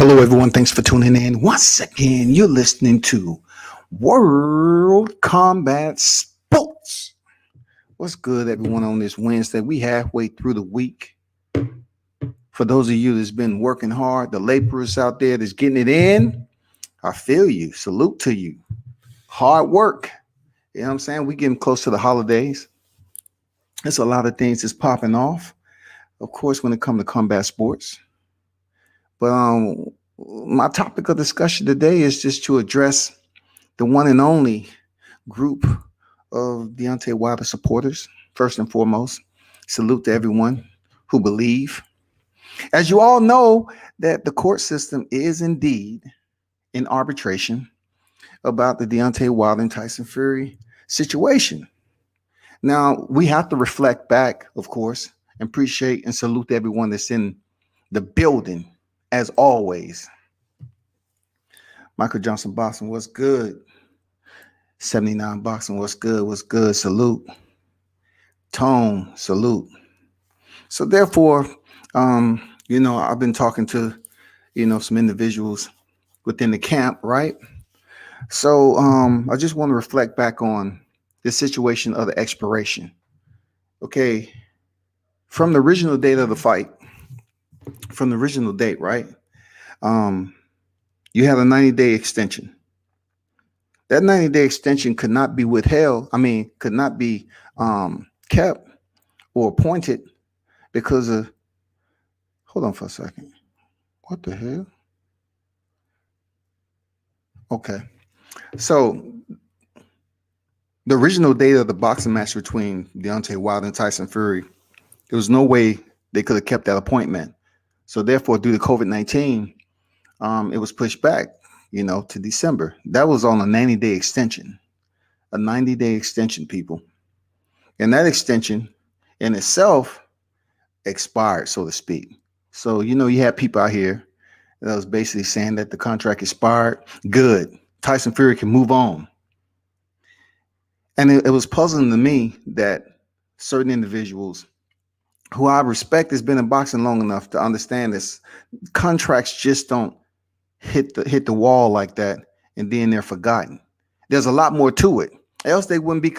Hello, everyone. Thanks for tuning in. Once again, you're listening to World Combat Sports. What's good, everyone, on this Wednesday? We halfway through the week. For those of you that's been working hard, the laborers out there that's getting it in, I feel you. Salute to you. Hard work. You know what I'm saying? We're getting close to the holidays. There's a lot of things that's popping off, of course, when it comes to combat sports. But my topic of discussion today is just to address the one and only group of Deontay Wilder supporters. First and foremost, salute to everyone who believe. As you all know, that the court system is indeed in arbitration about the Deontay Wilder and Tyson Fury situation. Now, we have to reflect back, of course, and appreciate and salute everyone that's in the building. As always, Michael Johnson Boxing, what's good? 79 Boxing, what's good? What's good? Salute. Tone, salute. So therefore, I've been talking to, some individuals within the camp, right? So I just want to reflect back on the situation of the expiration. Okay, from the original date of the fight, right? You had a 90-day extension. That 90-day extension could not be withheld. Could not be kept or appointed because of. Hold on for a second. What the hell? Okay. So the original date of the boxing match between Deontay Wilder and Tyson Fury, there was no way they could have kept that appointment. So therefore, due to COVID-19, it was pushed back, to December. That was on a 90-day extension, people. And that extension in itself expired, so to speak. So, you had people out here that was basically saying that the contract expired. Good. Tyson Fury can move on. And it was puzzling to me that certain individuals who I respect has been in boxing long enough to understand this. Contracts just don't hit the wall like that and then they're forgotten. There's a lot more to it. Else they wouldn't be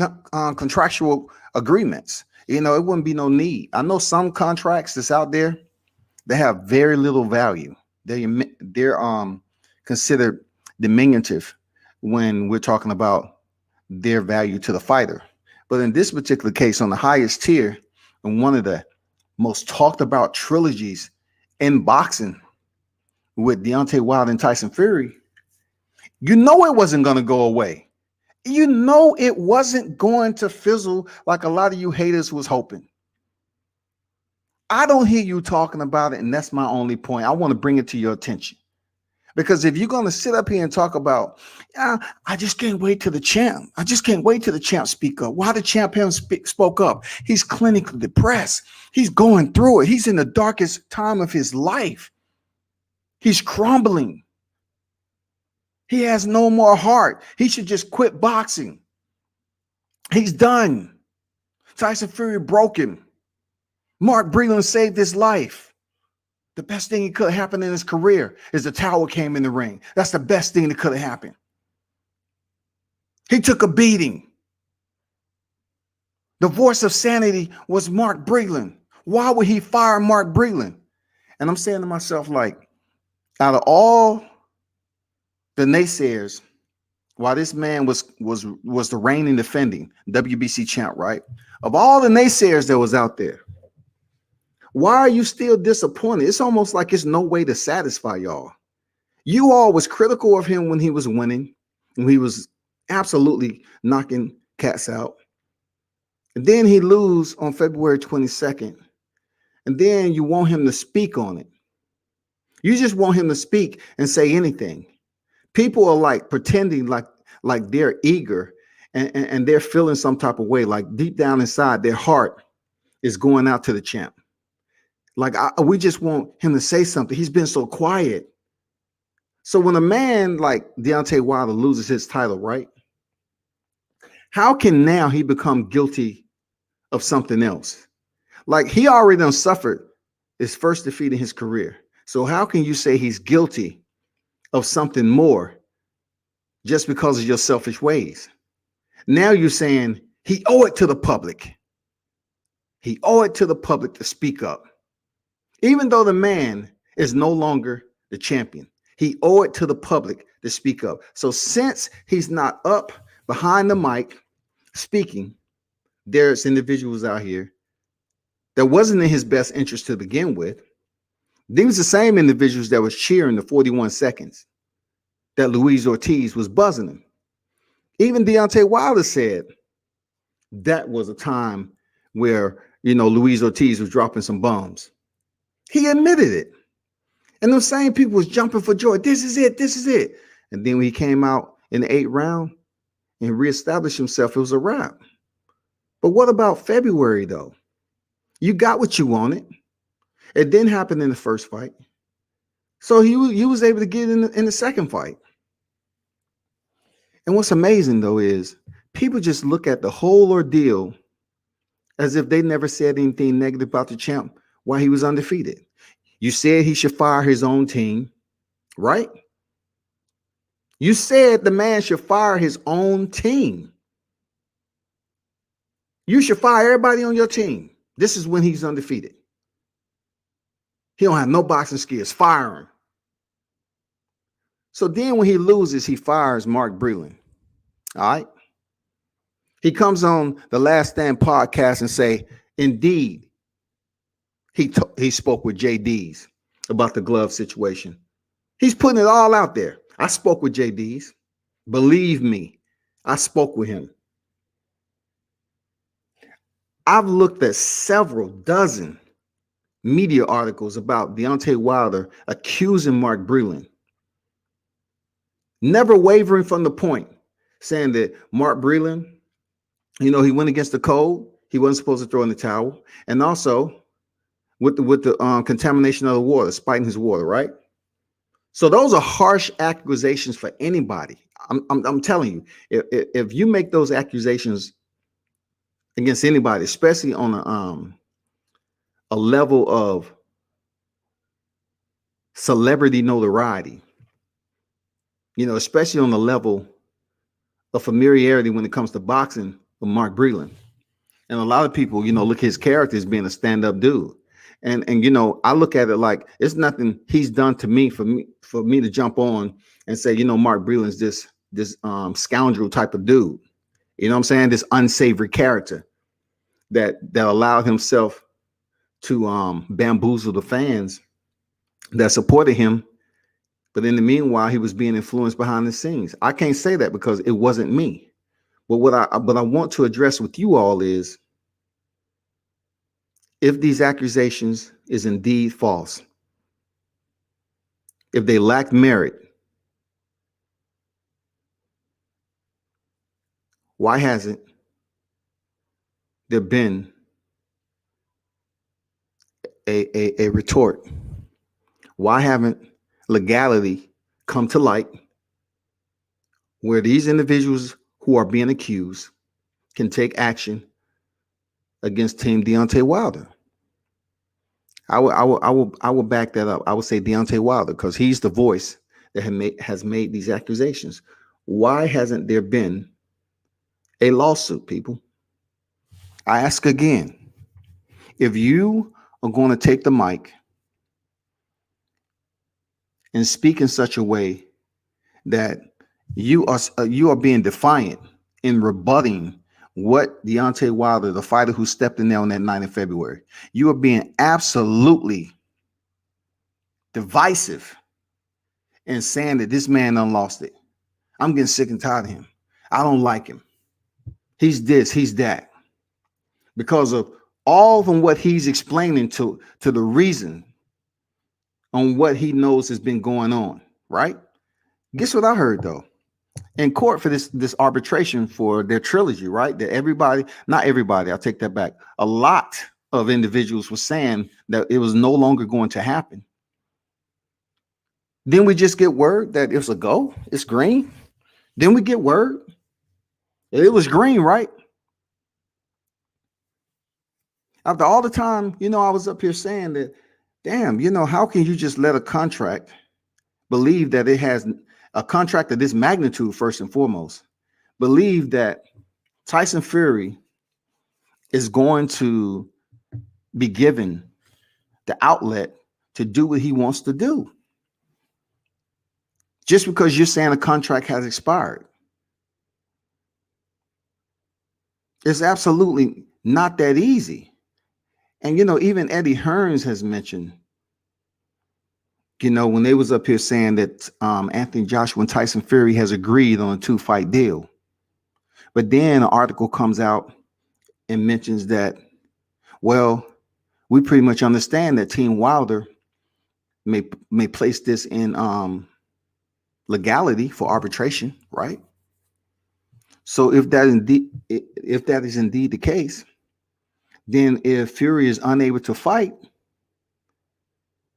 contractual agreements. It wouldn't be no need. I know some contracts that's out there, they have very little value. They're considered diminutive when we're talking about their value to the fighter. But in this particular case, on the highest tier, and one of the most talked about trilogies in boxing with Deontay Wilder and Tyson Fury, it wasn't going to go away. It wasn't going to fizzle like a lot of you haters was hoping. I don't hear you talking about it, and that's my only point. I want to bring it to your attention. Because if you're going to sit up here and talk about, I just can't wait till the champ. I just can't wait till the champ speak up. Why the champ haven't spoke up? He's clinically depressed. He's going through it. He's in the darkest time of his life. He's crumbling. He has no more heart. He should just quit boxing. He's done. Tyson Fury broke him. Mark Breland saved his life. The best thing that could happen in his career is the tower came in the ring. That's the best thing that could have happened. He took a beating. The voice of sanity was Mark Breland. Why would he fire Mark Breland? And I'm saying to myself, like, out of all the naysayers, while this man was the reigning defending WBC champ, right? Of all the naysayers that was out there, why are you still disappointed? It's almost like it's no way to satisfy y'all. You all was critical of him when he was winning, when he was absolutely knocking cats out. And then he lose on February 22nd. And then you want him to speak on it. You just want him to speak and say anything. People are like pretending like they're eager and they're feeling some type of way, like deep down inside their heart is going out to the champ. Like we just want him to say something. He's been so quiet. So when a man like Deontay Wilder loses his title, right? How can now he become guilty of something else? Like he already done suffered his first defeat in his career. So how can you say he's guilty of something more just because of your selfish ways? Now you're saying he owe it to the public. He owe it to the public to speak up. Even though the man is no longer the champion, he owe it to the public to speak up. So since he's not up behind the mic speaking, there's individuals out here that wasn't in his best interest to begin with. These are the same individuals that was cheering the 41 seconds that Luis Ortiz was buzzing him. Even Deontay Wilder said that was a time where, Luis Ortiz was dropping some bombs. He admitted it. And those same people was jumping for joy. This is it. This is it. And then when he came out in the 8th round and reestablished himself, it was a wrap. But what about February, though? You got what you wanted. It didn't happen in the first fight. So you was able to get in the second fight. And what's amazing, though, is people just look at the whole ordeal as if they never said anything negative about the champ while he was undefeated. You said he should fire his own team, right? You said the man should fire his own team. You should fire everybody on your team. This is when he's undefeated. He don't have no boxing skills. Fire him. So then when he loses, he fires Mark Breland. All right? He comes on the Last Stand podcast and say, indeed, he spoke with JDs about the glove situation. He's putting it all out there. I spoke with JDs. Believe me, I spoke with him. I've looked at several dozen media articles about Deontay Wilder accusing Mark Breland, never wavering from the point, saying that Mark Breland, he went against the code. He wasn't supposed to throw in the towel. And also with the contamination of the water, spiting his water, right? So those are harsh accusations for anybody. I'm telling you, if you make those accusations against anybody, especially on a level of celebrity notoriety, especially on the level of familiarity when it comes to boxing with Mark Breland. And a lot of people, look at his character as being a stand-up dude. And I look at it like it's nothing he's done to me for me to jump on and say, Mark Breland's this scoundrel type of dude. You know what I'm saying? This unsavory character that allowed himself to bamboozle the fans that supported him. But in the meanwhile, he was being influenced behind the scenes. I can't say that because it wasn't me. But what I want to address with you all is, if these accusations is indeed false, if they lack merit, why hasn't there been a retort? Why haven't legality come to light where these individuals who are being accused can take action against Team Deontay Wilder? I will back that up. I would say Deontay Wilder, because he's the voice that has made these accusations. Why hasn't there been a lawsuit, people? I ask again, if you are going to take the mic and speak in such a way that you are being defiant in rebutting what Deontay Wilder, the fighter who stepped in there on that night in February, you are being absolutely divisive and saying that this man done lost it. I'm getting sick and tired of him. I don't like him. He's this, he's that. Because of all from what he's explaining to the reason on what he knows has been going on, right? Guess what I heard, though? In court for this arbitration for their trilogy, right? That everybody, not everybody, I'll take that back. A lot of individuals were saying that it was no longer going to happen. Then we just get word that it's a go, it's green. Then we get word that it was green, right? After all the time, I was up here saying that Damn, how can you just let a contract believe that it has a contract of this magnitude, first and foremost, believe that Tyson Fury is going to be given the outlet to do what he wants to do just because you're saying a contract has expired? It's absolutely not that easy. And, even Eddie Hearns has mentioned, when they was up here saying that Anthony Joshua and Tyson Fury has agreed on a 2-fight deal. But then an article comes out and mentions that, well, we pretty much understand that Team Wilder may place this in legality for arbitration, right? So if that is indeed the case, then if Fury is unable to fight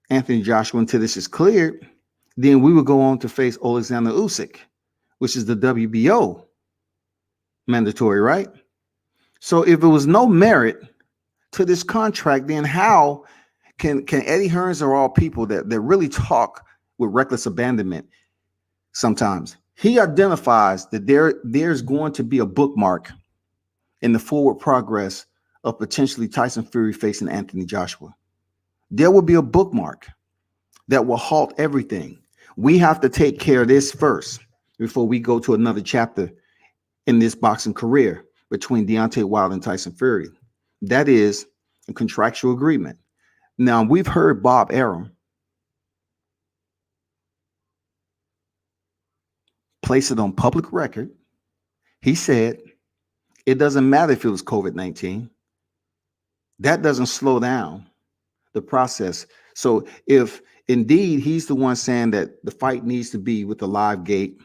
Anthony Joshua until this is cleared, then we would go on to face Alexander Usyk, which is the WBO mandatory, right? So if it was no merit to this contract, then how can Eddie Hearns, or all people that really talk with reckless abandonment sometimes, he identifies that there's going to be a bookmark in the forward progress of potentially Tyson Fury facing Anthony Joshua. There will be a bookmark that will halt everything. We have to take care of this first before we go to another chapter in this boxing career between Deontay Wilder and Tyson Fury. That is a contractual agreement. Now, we've heard Bob Arum place it on public record. He said, it doesn't matter if it was COVID-19. That doesn't slow down the process. So if indeed he's the one saying that the fight needs to be with the live gate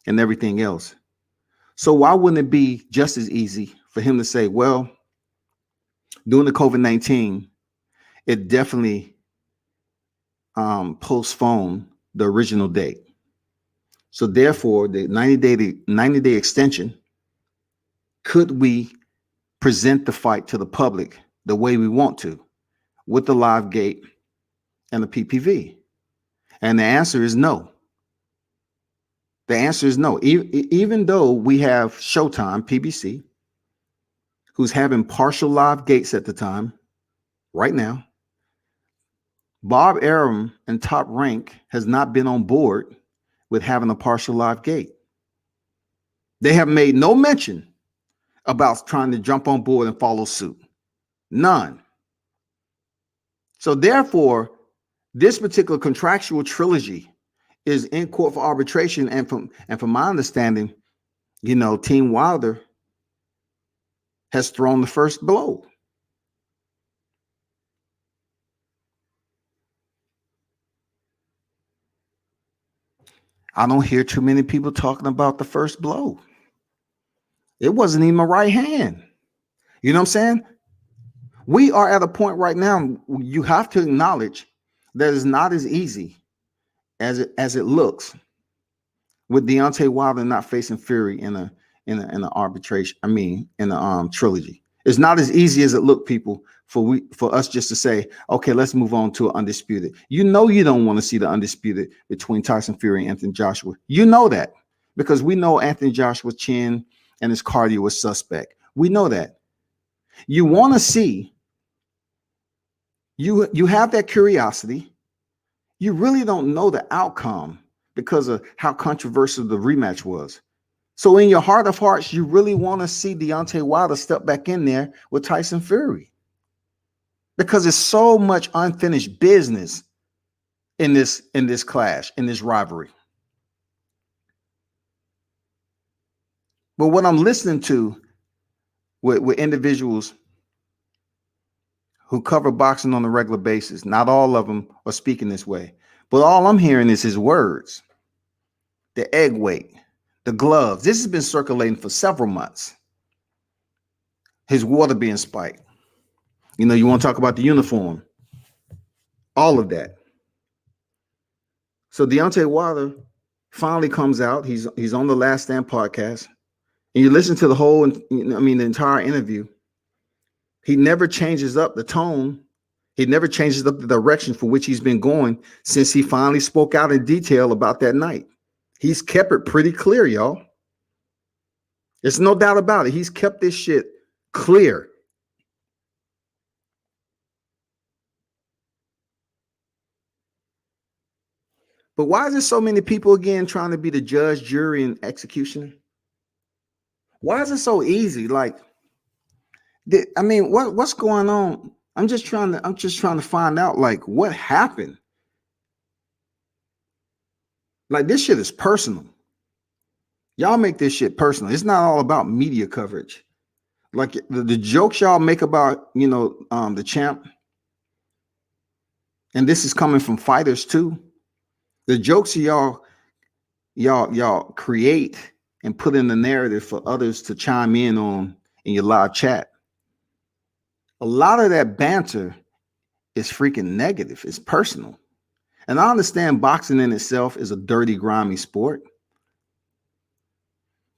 and everything else, so why wouldn't it be just as easy for him to say, well, during the COVID-19, it definitely postponed the original date. So therefore, the 90-day extension, could we present the fight to the public the way we want to, with the live gate and the PPV? And the answer is no. The answer is no. Even though we have Showtime, PBC, who's having partial live gates at the time, right now, Bob Arum and Top Rank has not been on board with having a partial live gate. They have made no mention about trying to jump on board and follow suit. None. So therefore, this particular contractual trilogy is in court for arbitration. And from my understanding, Team Wilder has thrown the first blow. I don't hear too many people talking about the first blow. It wasn't even a right hand. You know what I'm saying? We are at a point right now, you have to acknowledge that it's not as easy as it looks with Deontay Wilder not facing Fury in an arbitration. I mean, in a trilogy. It's not as easy as it looked, people, for us just to say, okay, let's move on to undisputed. You don't want to see the undisputed between Tyson Fury and Anthony Joshua. You know that, because we know Anthony Joshua's chin and his cardio is suspect. We know that. You want to see, you have that curiosity. You really don't know the outcome because of how controversial the rematch was. So in your heart of hearts, you really want to see Deontay Wilder step back in there with Tyson Fury, because there's so much unfinished business in this clash, in this rivalry. But what I'm listening to with individuals who cover boxing on a regular basis, not all of them are speaking this way, but all I'm hearing is his words, the egg weight, the gloves. This has been circulating for several months. His water being spiked. You want to talk about the uniform, all of that. So Deontay Wilder finally comes out. He's on the Last Stand podcast, and you listen to the entire interview. He never changes up the tone He never changes up the direction for which he's been going since he finally spoke out in detail about that night. He's kept it pretty clear, y'all. There's no doubt about it. He's kept this shit clear. But why is there so many people again trying to be the judge, jury, and executioner? Why is it so easy? Like, I mean, what's going on? I'm just trying to find out, like, what happened. Like, this shit is personal. Y'all make this shit personal. It's not all about media coverage. Like the jokes y'all make about, you know, the champ, and this is coming from fighters too. The jokes y'all create and put in the narrative for others to chime in on in your live chat. A lot of that banter is freaking negative. It's personal. And I understand boxing in itself is a dirty, grimy sport.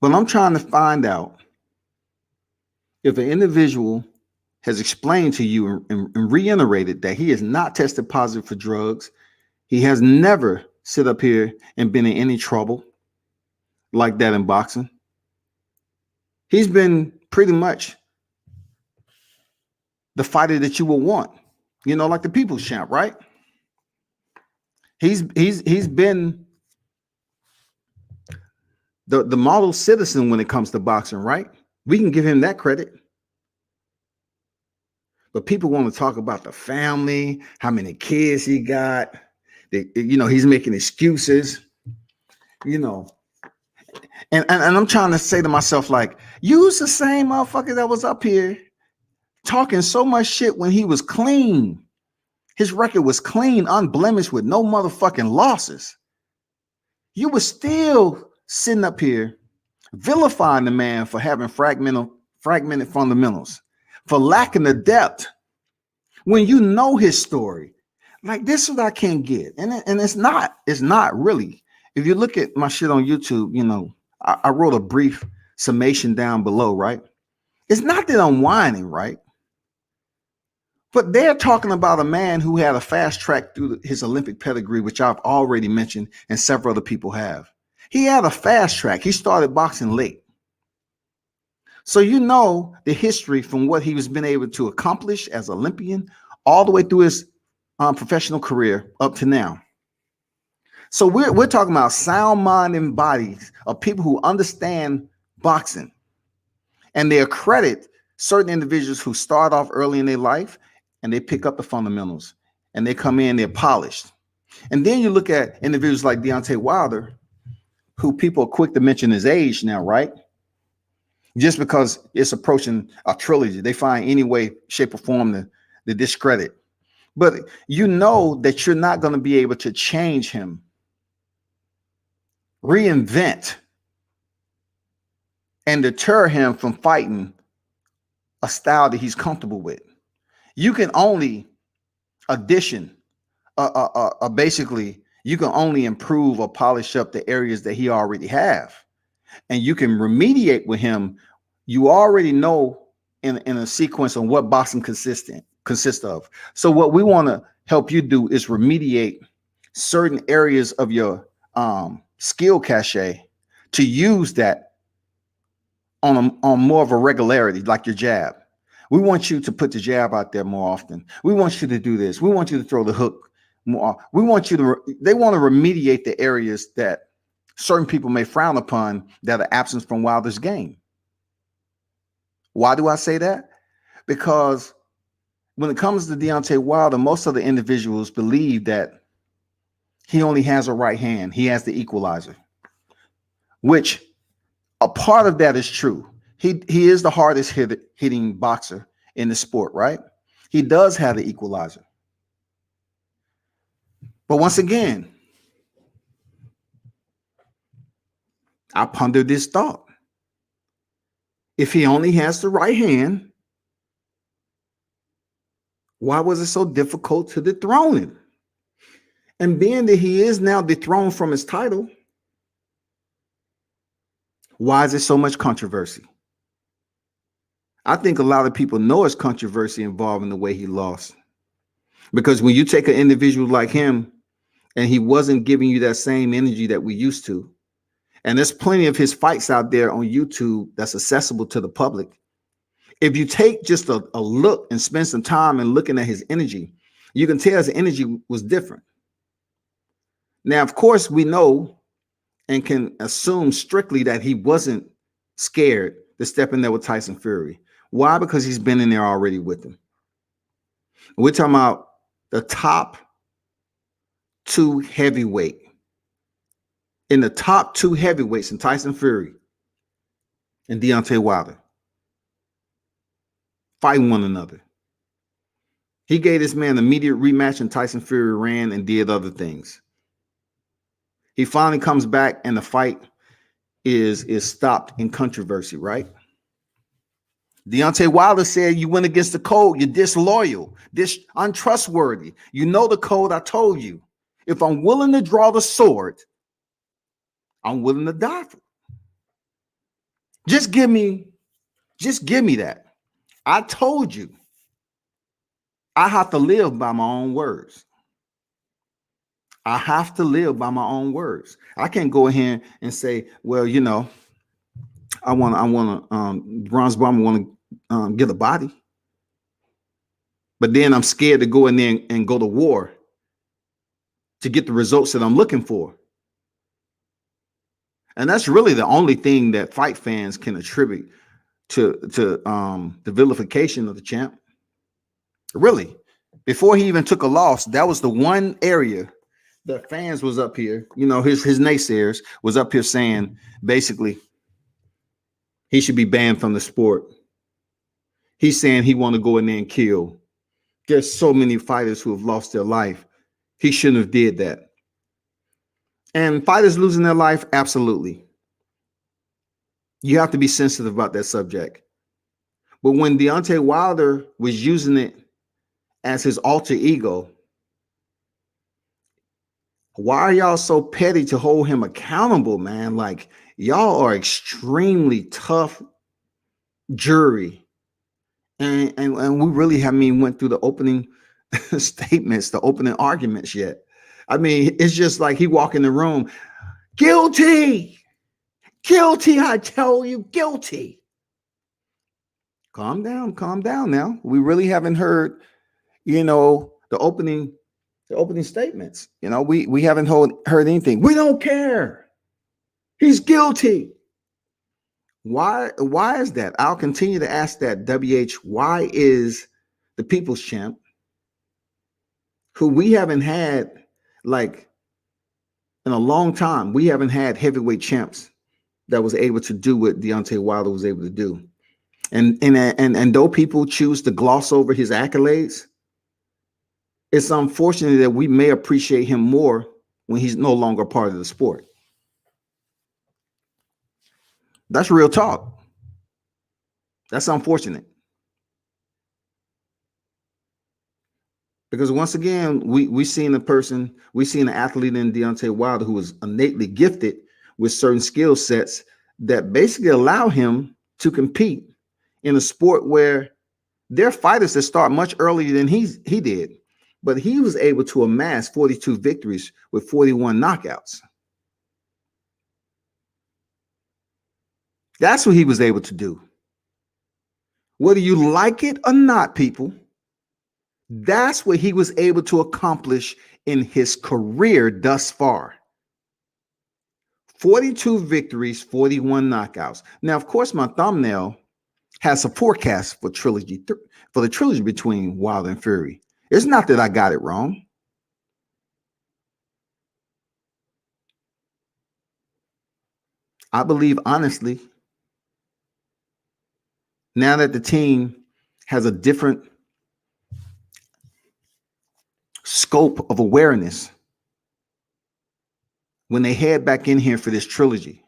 But I'm trying to find out if an individual has explained to you and reiterated that he is not tested positive for drugs, he has never sit up here and been in any trouble like that in boxing. He's been pretty much the fighter that you would want, you know, like the people's champ, right? He's been the model citizen when it comes to boxing, right? We can give him that credit. But people want to talk about the family, how many kids he got. You know, he's making excuses, you know. And I'm trying to say to myself, like, use the same motherfucker that was up here talking so much shit when he was clean. His record was clean, unblemished, with no motherfucking losses. You were still sitting up here vilifying the man for having fragmented fundamentals, for lacking the depth when you know his story. Like, this is what I can't get. And it's not really. If you look at my shit on YouTube, you know, I wrote a brief summation down below, right? It's not that I'm whining, right? But they're talking about a man who had a fast track through his Olympic pedigree, which I've already mentioned and several other people have. He had a fast track. He started boxing late. So you know the history from what he was been able to accomplish as Olympian all the way through his professional career up to now. So we're talking about sound mind and bodies of people who understand boxing, and they accredit certain individuals who start off early in their life and they pick up the fundamentals and they come in, they're polished. And then you look at individuals like Deontay Wilder, who people are quick to mention his age now, right? Just because it's approaching a trilogy, they find any way, shape, or form to discredit. But you know that you're not going to be able to change him, reinvent, and deter him from fighting a style that he's comfortable with. You can only addition, basically, you can only improve or polish up the areas that he already have. And you can remediate with him. You already know in a sequence on what boxing consists of. So what we want to help you do is remediate certain areas of your skill cachet to use that on more of a regularity, like your jab. We want you to put the jab out there more often. We want you to do this. We want you to throw the hook more. We want you to, they want to remediate the areas that certain people may frown upon that are absent from Wilder's game. Why do I say that? Because when it comes to Deontay Wilder, most of the individuals believe that he only has a right hand. He has the equalizer, which a part of that is true. He is the hardest hitting boxer in the sport, right? He does have the equalizer. But once again, I pondered this thought. If he only has the right hand, why was it so difficult to dethrone him? And being that he is now dethroned from his title, why is there so much controversy? I think a lot of people know it's controversy involving the way he lost. Because when you take an individual like him and he wasn't giving you that same energy that we used to, and there's plenty of his fights out there on YouTube that's accessible to the public. If you take just a look and spend some time and looking at his energy, you can tell his energy was different. Now, of course, we know and can assume strictly that he wasn't scared to step in there with Tyson Fury. Why? Because he's been in there already with him. We're talking about the top 2 heavyweight. In the top 2 heavyweights in Tyson Fury and Deontay Wilder fighting one another. He gave this man an immediate rematch, and Tyson Fury ran and did other things. He finally comes back and the fight is stopped in controversy, right? Deontay Wilder said, you went against the code. You're disloyal, untrustworthy. You know the code. I told you. If I'm willing to draw the sword, I'm willing to die for it. Just give me that. I told you. I have to live by my own words. I have to live by my own words. I can't go ahead and say, well, you know, I want to, Bronze Bomber want to get a body. But then I'm scared to go in there and go to war to get the results that I'm looking for. And that's really the only thing that fight fans can attribute to the vilification of the champ. Really, before he even took a loss, that was the one area the fans was up here, you know, his naysayers was up here saying basically he should be banned from the sport. He's saying he want to go in there and kill. There's so many fighters who have lost their life. He shouldn't have did that. And fighters losing their life, absolutely. You have to be sensitive about that subject. But when Deontay Wilder was using it as his alter ego, why are y'all so petty to hold him accountable, man? Like, y'all are extremely tough jury. And we really haven't went through the opening statements, the opening arguments yet. I mean, it's just like he walk in the room, guilty, I tell you, guilty. Calm down now. We really haven't heard, you know, the opening statements. You know, we haven't heard anything. We don't care. He's guilty. Why is that? I'll continue to ask that. Why is the people's champ, who we haven't had like in a long time, we haven't had heavyweight champs that was able to do what Deontay Wilder was able to do. And though people choose to gloss over his accolades, it's unfortunate that we may appreciate him more when he's no longer part of the sport. That's real talk. That's unfortunate. Because once again, we seen an athlete in Deontay Wilder who was innately gifted with certain skill sets that basically allow him to compete in a sport where there are fighters that start much earlier than he did. But he was able to amass 42 victories with 41 knockouts. That's what he was able to do. Whether you like it or not, people, that's what he was able to accomplish in his career thus far. 42 victories, 41 knockouts. Now, of course, my thumbnail has a forecast for the trilogy between Wilder and Fury. It's not that I got it wrong. I believe honestly, now that the team has a different scope of awareness, when they head back in here for this trilogy,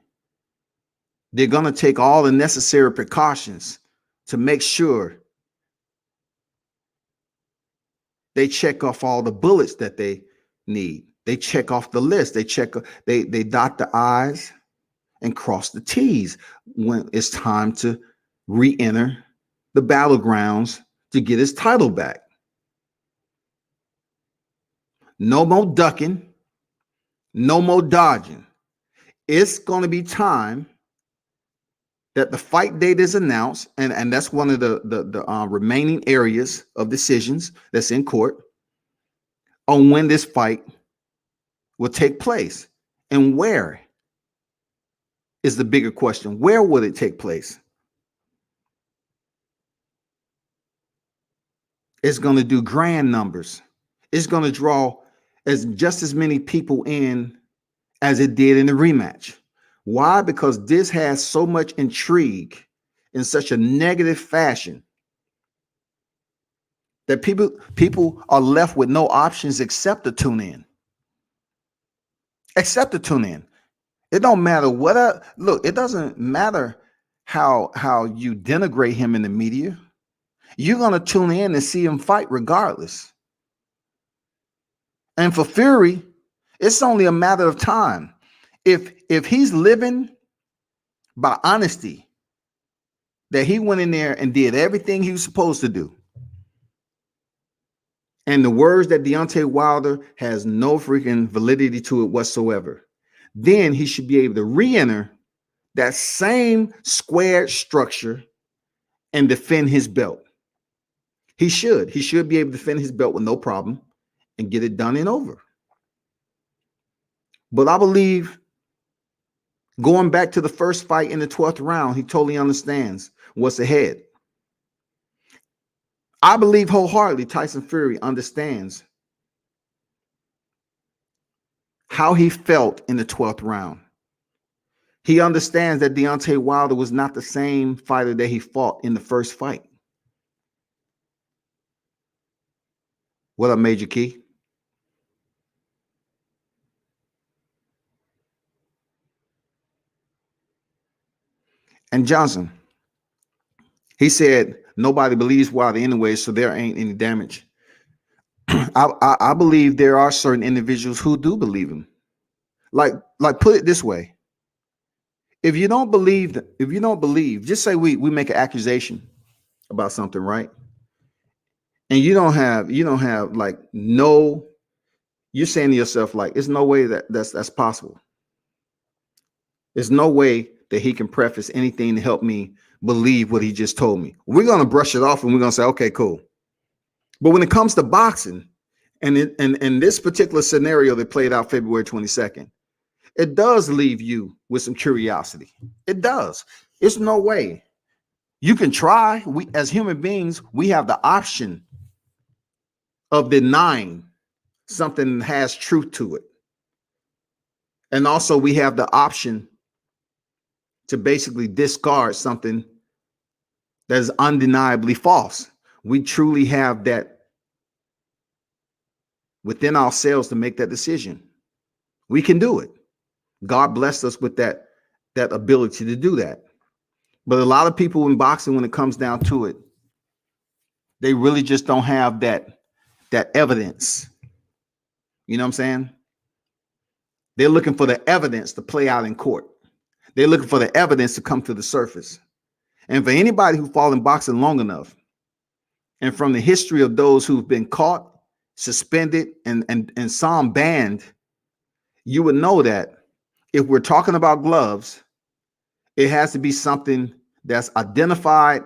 they're going to take all the necessary precautions to make sure they check off all the bullets that they need. They check off the list. They dot the I's and cross the T's when it's time to re-enter the battlegrounds to get his title back. No more ducking, no more dodging. It's going to be time that the fight date is announced, and that's one of the remaining areas of decisions that's in court on when this fight will take place. And where is the bigger question. Where will it take place? It's going to do grand numbers. It's going to draw just as many people in as it did in the rematch. Why? Because this has so much intrigue in such a negative fashion that people are left with no options except to tune in. Except to tune in. It don't matter what look, it doesn't matter how you denigrate him in the media. You're going to tune in and see him fight regardless. And for Fury, it's only a matter of time. If he's living by honesty, that he went in there and did everything he was supposed to do, and the words that Deontay Wilder has no freaking validity to it whatsoever, then he should be able to re-enter that same squared structure and defend his belt. He should be able to defend his belt with no problem and get it done and over. But I believe going back to the first fight in the 12th round, he totally understands what's ahead. I believe wholeheartedly Tyson Fury understands how he felt in the 12th round. He understands that Deontay Wilder was not the same fighter that he fought in the first fight. What up, Major Key? And Johnson, he said, nobody believes Wilder anyway, so there ain't any damage. I believe there are certain individuals who do believe him. Like put it this way. If you don't believe, just say we make an accusation about something, right? And you don't have like no, you're saying to yourself, like, it's no way that's possible. There's no way that he can preface anything to help me believe what he just told me. We're going to brush it off and we're going to say, okay, cool. But when it comes to boxing, and in this particular scenario that played out February 22nd, it does leave you with some curiosity. It does. It's no way. You can try. We, as human beings, we have the option of denying something that has truth to it. And also we have the option to basically discard something that is undeniably false. We truly have that within ourselves to make that decision. We can do it. God blessed us with that ability to do that. But a lot of people in boxing, when it comes down to it, they really just don't have that evidence. You know what I'm saying? They're looking for the evidence to play out in court. They're looking for the evidence to come to the surface. And for anybody who followed in boxing long enough, and from the history of those who've been caught, suspended, and some banned, you would know that if we're talking about gloves, it has to be something that's identified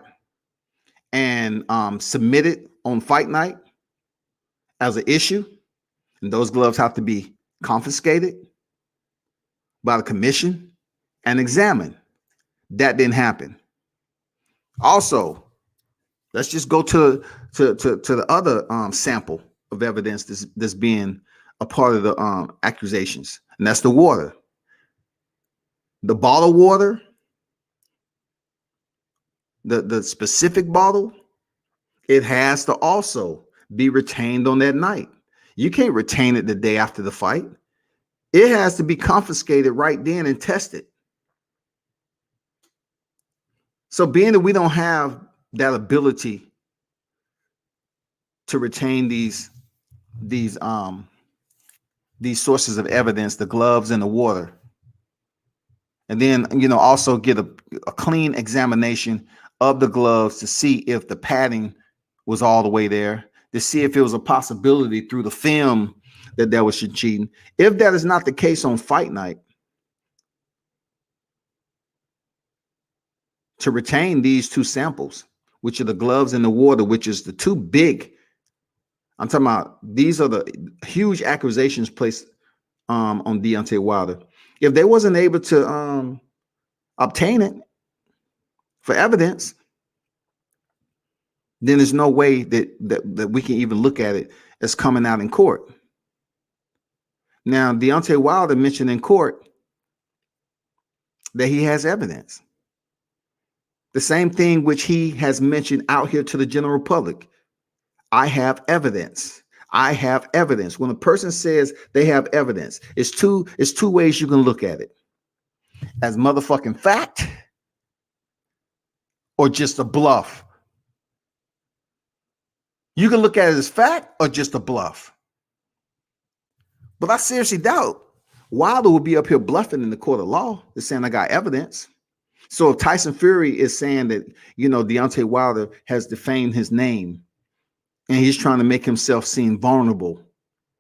and submitted on fight night as an issue. And those gloves have to be confiscated by the commission and examined. That didn't happen. Also, let's just go to the other sample of evidence that's being a part of the accusations, and that's the water. The bottled water, the specific bottle, it has to also be retained on that night. You can't retain it the day after the fight. It has to be confiscated right then and tested. So being that we don't have that ability to retain these sources of evidence, the gloves and the water, and then also get a clean examination of the gloves to see if the padding was all the way there, to see if it was a possibility through the film that there was cheating. If that is not the case on fight night, to retain these two samples, which are the gloves and the water, which is the two big, I'm talking about, these are the huge accusations placed on Deontay Wilder. If they wasn't able to obtain it for evidence, then there's no way that we can even look at it as coming out in court. Now, Deontay Wilder mentioned in court that he has evidence. The same thing which he has mentioned out here to the general public. I have evidence. I have evidence. When a person says they have evidence, it's two ways you can look at it. As motherfucking fact or just a bluff. You can look at it as fact or just a bluff. But I seriously doubt Wilder will be up here bluffing in the court of law. They're saying I got evidence. So if Tyson Fury is saying that, Deontay Wilder has defamed his name and he's trying to make himself seem vulnerable,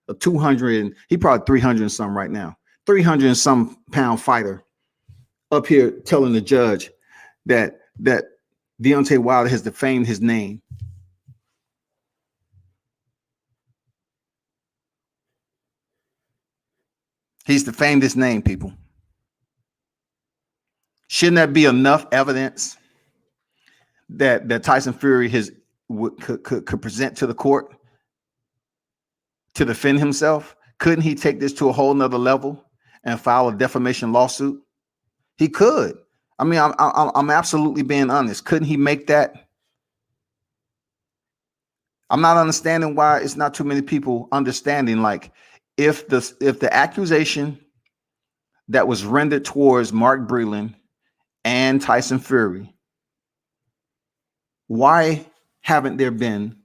a 200, he probably 300 and some right now, 300 and some pound fighter up here telling the judge that Deontay Wilder has defamed his name. He's defamed his name, people. Shouldn't that be enough evidence that Tyson Fury could present to the court to defend himself? Couldn't he take this to a whole nother level and file a defamation lawsuit? He could. I mean, I'm absolutely being honest. Couldn't he make that? I'm not understanding why it's not too many people understanding. Like, if the accusation that was rendered towards Mark Breland and Tyson Fury, why haven't there been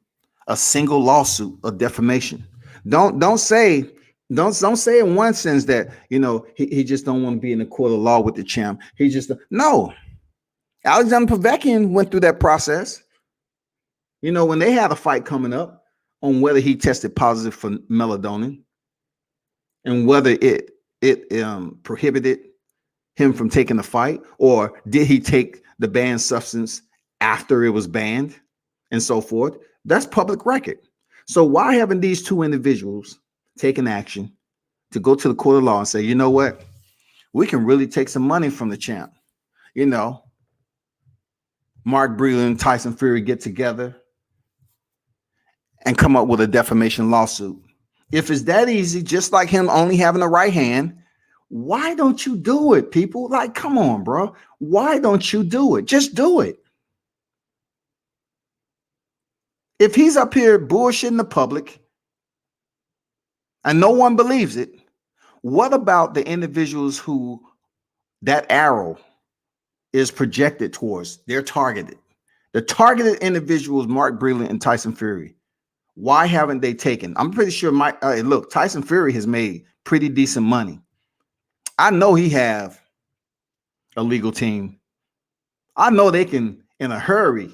a single lawsuit of defamation? Don't say in one sense that he just don't want to be in the court of law with the champ. He just no. Alexander Povetkin went through that process. When they had a fight coming up on whether he tested positive for melatonin and whether it prohibited him from taking the fight, or did he take the banned substance after it was banned and so forth. That's public record. So why haven't these two individuals taken action to go to the court of law and say, you know what, we can really take some money from the champ? Mark Breland and Tyson Fury get together and come up with a defamation lawsuit. If it's that easy, just like him only having a right hand, why don't you do it, people? Like, come on, bro. Why don't you do it? Just do it. If he's up here bullshitting the public and no one believes it, what about the individuals who that arrow is projected towards? They're targeted. The targeted individuals, Mark Breland and Tyson Fury. Why haven't they taken? I'm pretty sure look, Tyson Fury has made pretty decent money. I know he have a legal team. I know they can, in a hurry,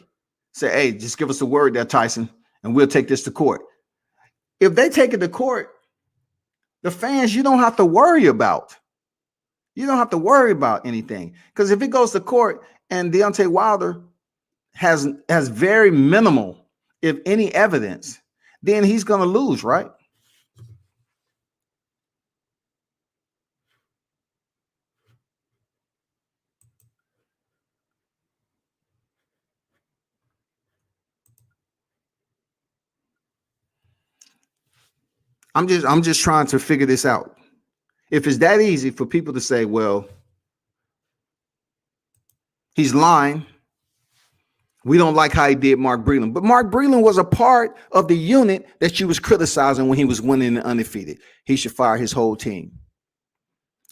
say, hey, just give us a word there, Tyson, and we'll take this to court. If they take it to court, the fans, you don't have to worry about. You don't have to worry about anything. Because if it goes to court and Deontay Wilder has very minimal, if any, evidence, then he's going to lose, right? I'm just trying to figure this out. If it's that easy for people to say, well, he's lying, we don't like how he did Mark Breland. But Mark Breland was a part of the unit that you was criticizing when he was winning and undefeated. He should fire his whole team.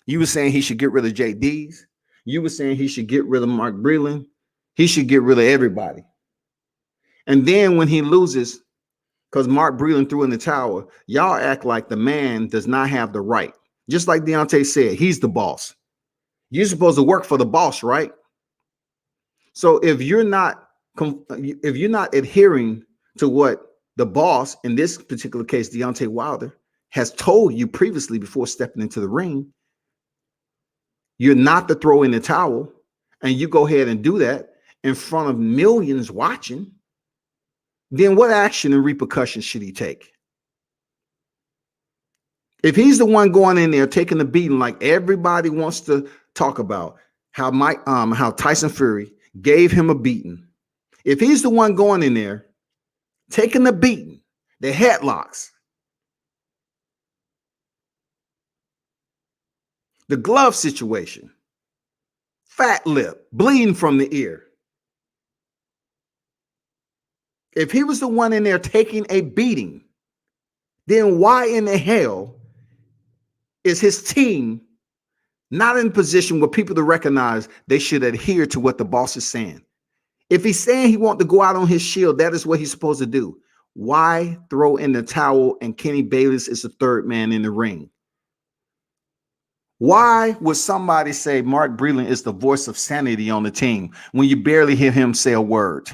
You were saying he should get rid of JD's. You were saying he should get rid of Mark Breland. He should get rid of everybody. And then when he loses, because Mark Breland threw in the towel, y'all act like the man does not have the right. Just like Deontay said, he's the boss. You're supposed to work for the boss, right? So if you're not adhering to what the boss, in this particular case, Deontay Wilder, has told you previously before stepping into the ring, you're not to throw in the towel, and you go ahead and do that in front of millions watching, then what action and repercussions should he take? If he's the one going in there taking the beating, like everybody wants to talk about, how Tyson Fury gave him a beating. If he's the one going in there taking the beating, the headlocks, the glove situation, fat lip, bleeding from the ear. If he was the one in there taking a beating, then why in the hell is his team not in a position where people to recognize they should adhere to what the boss is saying? If he's saying he wants to go out on his shield, that is what he's supposed to do. Why throw in the towel and Kenny Bayless is the third man in the ring? Why would somebody say Mark Breland is the voice of sanity on the team when you barely hear him say a word?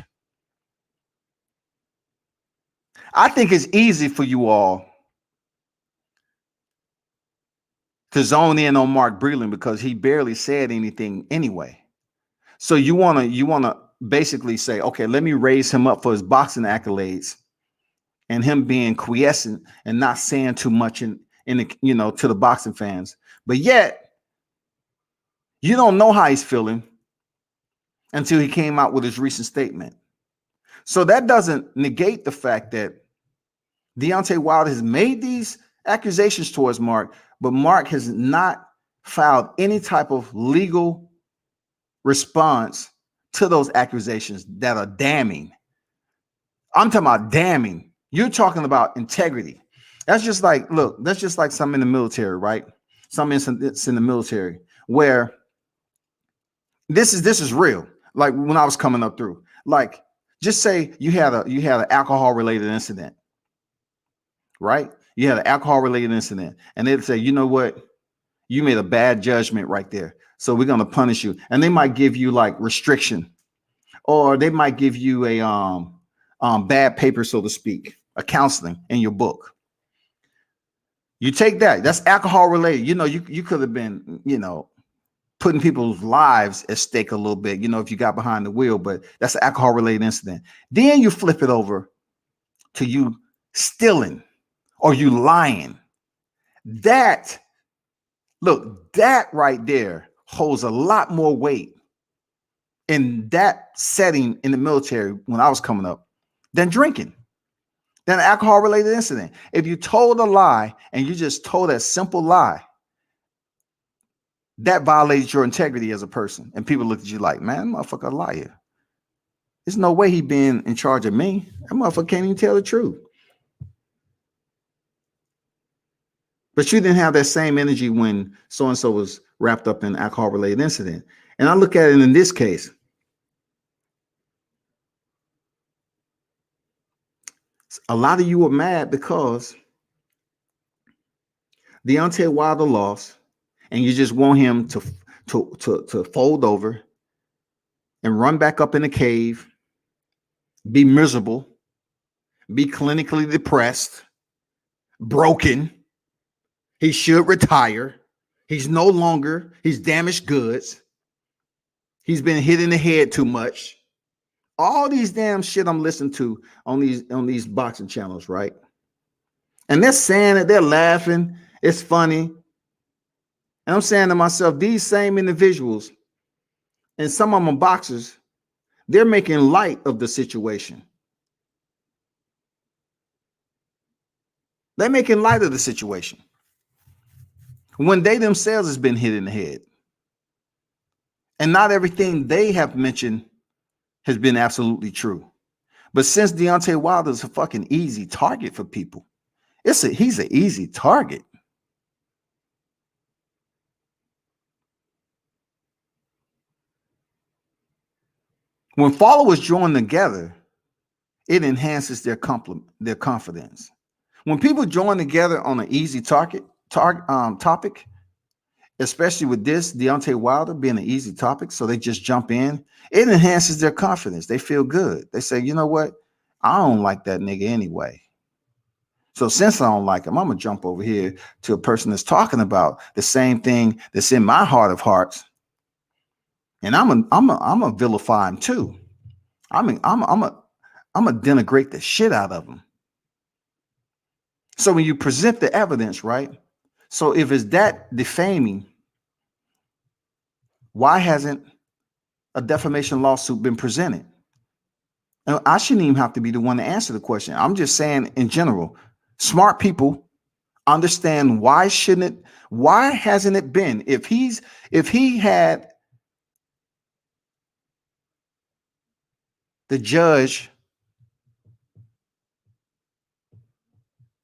I think it's easy for you all to zone in on Mark Breland because he barely said anything anyway. So you want to basically say, okay, let me raise him up for his boxing accolades and him being quiescent and not saying too much in the, to the boxing fans. But yet you don't know how he's feeling until he came out with his recent statement. So that doesn't negate the fact that Deontay Wilder has made these accusations towards Mark, but Mark has not filed any type of legal response to those accusations that are damning. I'm talking about damning. You're talking about integrity. That's just like, look, that's just like some in the military, right? Some incidents in the military where this is real. Like when I was coming up through, like just say you had an alcohol related incident, right? You had an alcohol related incident, and they'd say, you know what, you made a bad judgment right there, so we're gonna punish you, and they might give you like restriction, or they might give you a bad paper, so to speak, a counseling in your book. You take that, that's alcohol related. You could have been, putting people's lives at stake a little bit, if you got behind the wheel, but that's an alcohol related incident. Then you flip it over to you stealing or you lying. That right there holds a lot more weight in that setting in the military when I was coming up than drinking, than an alcohol related incident. If you told a lie and you just told a simple lie, that violates your integrity as a person. And people look at you like, man, motherfucker, a liar. There's no way he been in charge of me. That motherfucker can't even tell the truth. But you didn't have that same energy when so-and-so was wrapped up in an alcohol-related incident. And I look at it in this case. A lot of you were mad because Deontay Wilder lost, and you just want him to fold over and run back up in the cave, be miserable, be clinically depressed, broken. He should retire. He's damaged goods. He's been hit in the head too much. All these damn shit I'm listening to on these boxing channels, right? And they're saying it, they're laughing, it's funny. And I'm saying to myself, these same individuals, and some of them are boxers, they're making light of the situation. They're making light of the situation when they themselves has been hit in the head. And not everything they have mentioned has been absolutely true. But since Deontay Wilder is a fucking easy target for people, he's an easy target. When followers join together, it enhances their confidence. When people join together on an easy topic, especially with this Deontay Wilder being an easy topic, so they just jump in, it enhances their confidence. They feel good. They say, you know what? I don't like that nigga anyway. So since I don't like him, I'm gonna jump over here to a person that's talking about the same thing that's in my heart of hearts, and I'm a vilify him too. I'm a denigrate the shit out of him. So when you present the evidence, right? So if it's that defaming, why hasn't a defamation lawsuit been presented? And I shouldn't even have to be the one to answer the question. I'm just saying in general, smart people understand why hasn't it been? If he had the judge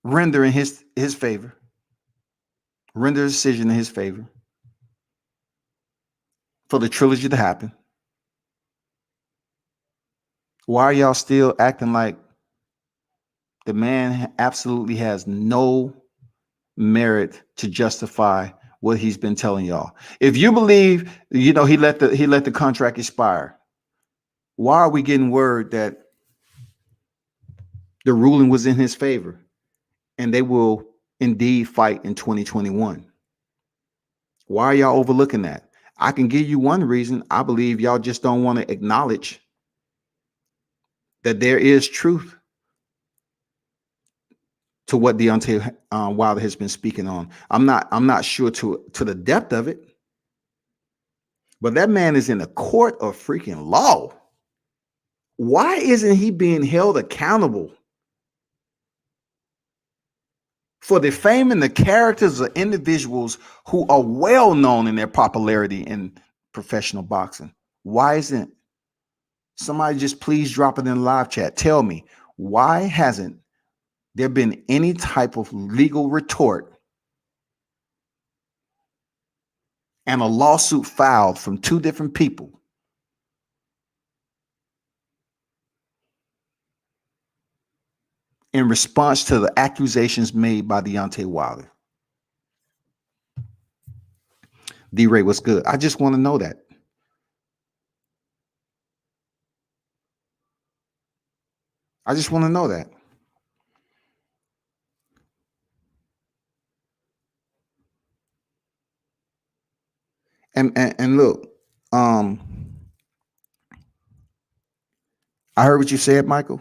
render in his favor, render a decision in his favor for the trilogy to happen, why are y'all still acting like the man absolutely has no merit to justify what he's been telling y'all? If you believe, he let the contract expire, why are we getting word that the ruling was in his favor and they will indeed fight in 2021? Why are y'all overlooking that? I can give you one reason. I believe y'all just don't want to acknowledge that there is truth to what Deontay Wilder has been speaking on. I'm not sure to the depth of it, but that man is in a court of freaking law. Why isn't he being held accountable for defaming the characters of individuals who are well known in their popularity in professional boxing? Why isn't somebody just please drop it in the live chat? Tell me, why hasn't there been any type of legal retort and a lawsuit filed from two different people in response to the accusations made by Deontay Wilder? D-Ray, what's good? I just want to know that. I just want to know that. And look, I heard what you said, Michael.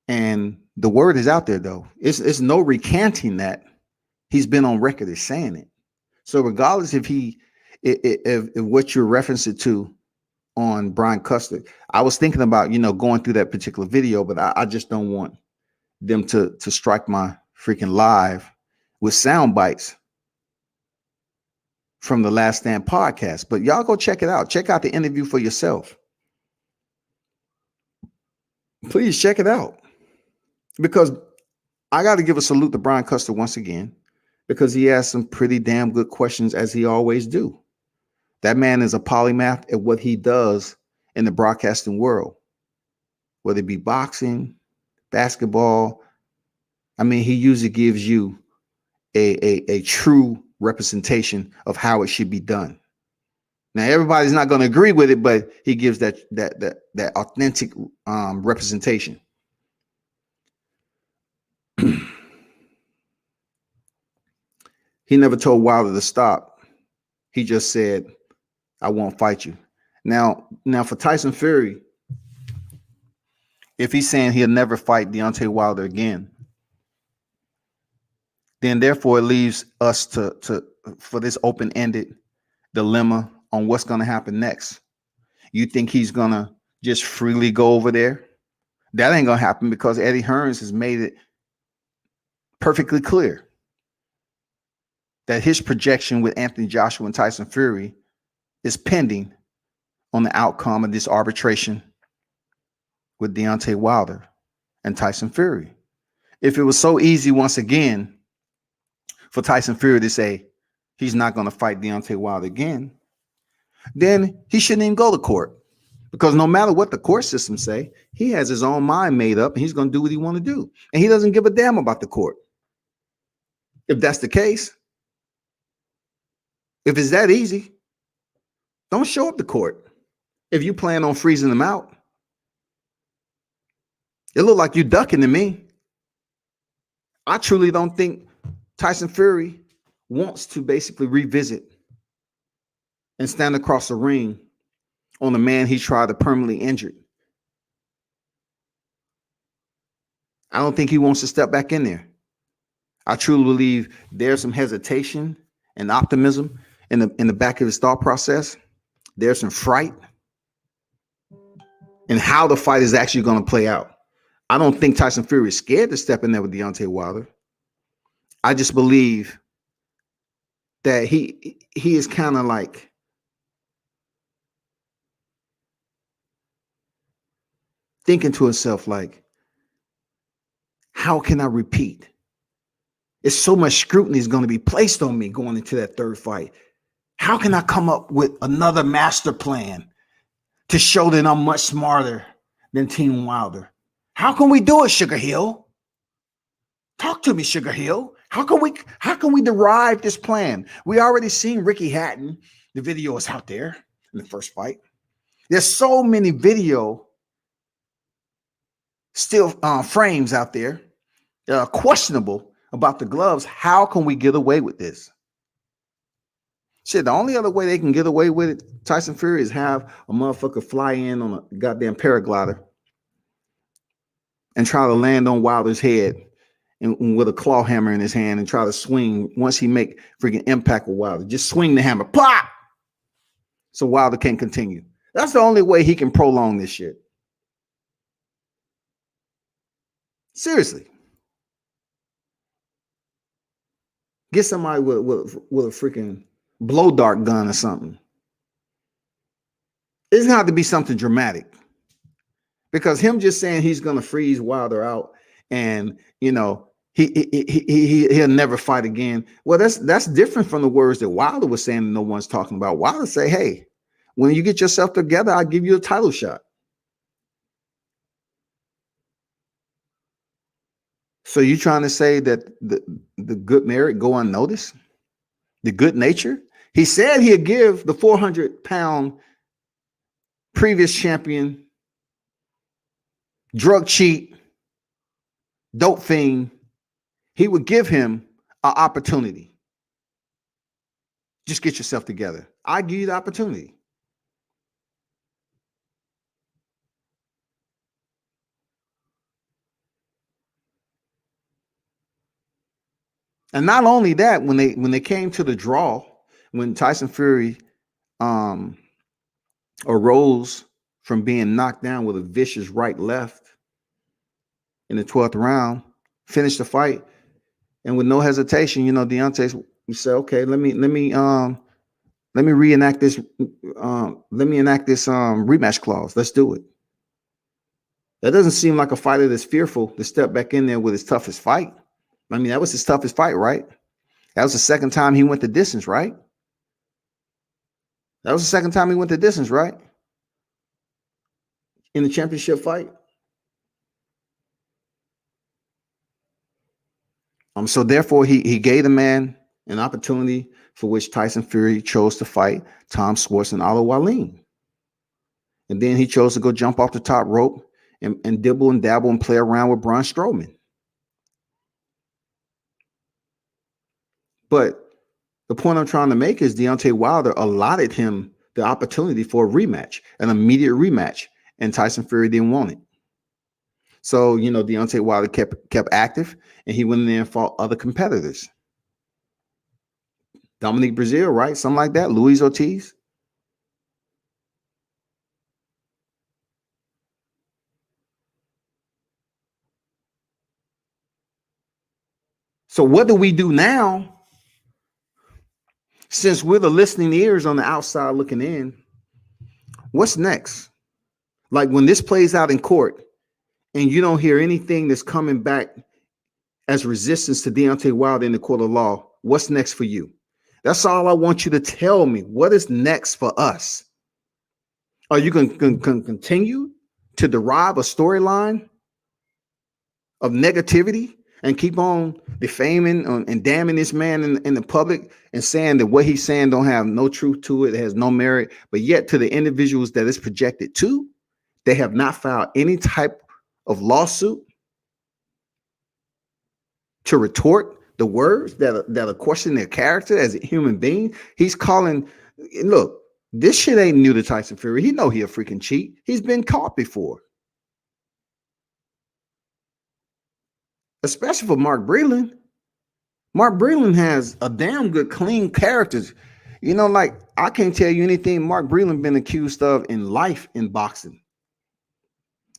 And the word is out there, though. It's no recanting that. He's been on record as saying it. So regardless if what you're referencing to on Brian Custer, I was thinking about, going through that particular video, but I just don't want them to strike my freaking live with sound bites from the Last Stand podcast. But y'all go check it out. Check out the interview for yourself. Please check it out. Because I got to give a salute to Brian Custer once again, because he asked some pretty damn good questions, as he always do. That man is a polymath at what he does in the broadcasting world, whether it be boxing, basketball. I mean, he usually gives you a true representation of how it should be done. Now, everybody's not going to agree with it, but he gives that authentic representation. He never told Wilder to stop. He just said, I won't fight you. Now for Tyson Fury, if he's saying he'll never fight Deontay Wilder again, then therefore it leaves us for this open-ended dilemma on what's going to happen next. You think he's going to just freely go over there? That ain't going to happen, because Eddie Hearns has made it perfectly clear that his projection with Anthony Joshua and Tyson Fury is pending on the outcome of this arbitration with Deontay Wilder and Tyson Fury. If it was so easy, once again, for Tyson Fury to say he's not going to fight Deontay Wilder again, then he shouldn't even go to court, because no matter what the court system say, he has his own mind made up and he's going to do what he want to do. And he doesn't give a damn about the court. If that's the case, if it's that easy, don't show up to court. If you plan on freezing them out, it looked like you ducking to me. I truly don't think Tyson Fury wants to basically revisit and stand across the ring on a man he tried to permanently injure. I don't think he wants to step back in there. I truly believe there's some hesitation and optimism in the back of his thought process. There's some fright in how the fight is actually going to play out. I don't think Tyson Fury is scared to step in there with Deontay Wilder. I just believe that he is kind of like thinking to himself, like, how can I repeat? It's so much scrutiny is going to be placed on me going into that third fight. How can I come up with another master plan to show that I'm much smarter than Team Wilder? How can we do it, Sugar Hill? Talk to me, Sugar Hill. How can we derive this plan? We already seen Ricky Hatton. The video is out there in the first fight. There's so many video still frames out there that are questionable about the gloves. How can we get away with this? Shit, the only other way they can get away with it, Tyson Fury, is have a motherfucker fly in on a goddamn paraglider and try to land on Wilder's head and with a claw hammer in his hand and try to swing once he make freaking impact with Wilder. Just swing the hammer, plop, so Wilder can't continue. That's the only way he can prolong this shit. Seriously. Get somebody with a freaking blow dart gun or something. It's gonna have to be something dramatic, because him just saying he's gonna freeze Wilder out and he'll never fight again. Well, that's different from the words that Wilder was saying. No one's talking about. Wilder say, "Hey, when you get yourself together, I'll give you a title shot." So you trying to say that the good merit go unnoticed? The good nature? He said he'd give the 400-pound previous champion, drug cheat, dope fiend, he would give him an opportunity. Just get yourself together. I give you the opportunity. And not only that, when they came to the draw, when Tyson Fury arose from being knocked down with a vicious right left in the 12th round, finished the fight, and with no hesitation, Deontay said, "Okay, let me reenact this. Let me enact this rematch clause. Let's do it." That doesn't seem like a fighter that's fearful to step back in there with his toughest fight. I mean, that was his toughest fight, right? That was the second time he went the distance, right? That was the second time he went the distance, right? In the championship fight. So therefore, he gave the man an opportunity for which Tyson Fury chose to fight Tom Schwartz and Otto Wallin. And then he chose to go jump off the top rope and dibble and dabble and play around with Braun Strowman. But the point I'm trying to make is Deontay Wilder allotted him the opportunity for a rematch, an immediate rematch, and Tyson Fury didn't want it. So, Deontay Wilder kept active, and he went in there and fought other competitors. Dominique Brazil, right? Something like that. Luis Ortiz. So what do we do now? Since we're the listening ears on the outside looking in, what's next? Like when this plays out in court and you don't hear anything that's coming back as resistance to Deontay Wilder in the court of law, what's next for you? That's all I want you to tell me. What is next for us? Are you going to continue to derive a storyline of negativity and keep on defaming and damning this man in the public and saying that what he's saying don't have no truth to it, it has no merit, but yet to the individuals that it's projected to, they have not filed any type of lawsuit? to retort the words that are questioning their character as a human being. He's calling, look, this shit ain't new to Tyson Fury. He know he a freaking cheat. He's been caught before. Especially for Mark Breland. Mark Breland has a damn good, clean character. You know, like, I can't tell you anything Mark Breland been accused of in life in boxing.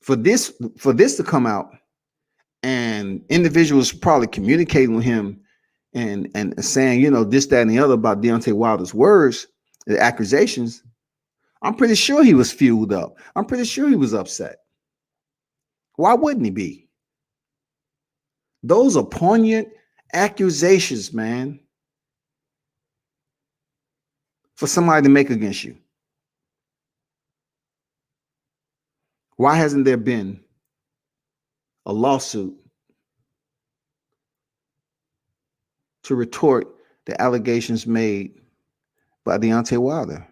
For this to come out, and individuals probably communicating with him and saying, you know, this, that, and the other about Deontay Wilder's words, the accusations, I'm pretty sure he was fueled up. I'm pretty sure he was upset. Why wouldn't he be? Those are poignant accusations, man, for somebody to make against you. Why hasn't there been a lawsuit to retort the allegations made by Deontay Wilder?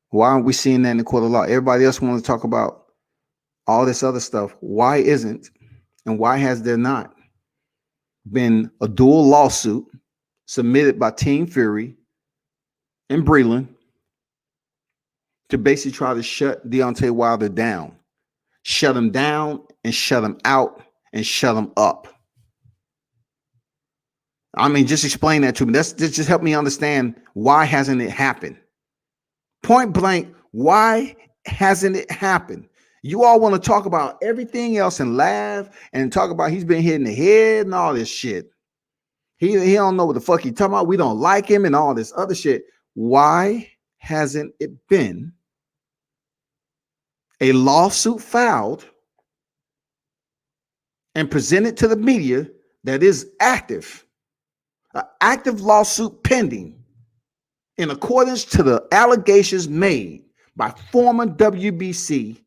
Why aren't we seeing that in the court of law? Everybody else wants to talk about all this other stuff. Why isn't, and why has there not been a dual lawsuit submitted by Team Fury and Breland to basically try to shut Deontay Wilder down? Shut him down and shut him out and shut him up. I mean, just explain that to me. Just help me understand, why hasn't it happened? Point blank, why hasn't it happened? You all want to talk about everything else and laugh and talk about he's been hit in the head and all this shit. He don't know what the fuck he talking about. We don't like him and all this other shit. Why hasn't it been a lawsuit filed and presented to the media that is active? An active lawsuit pending in accordance to the allegations made by former WBC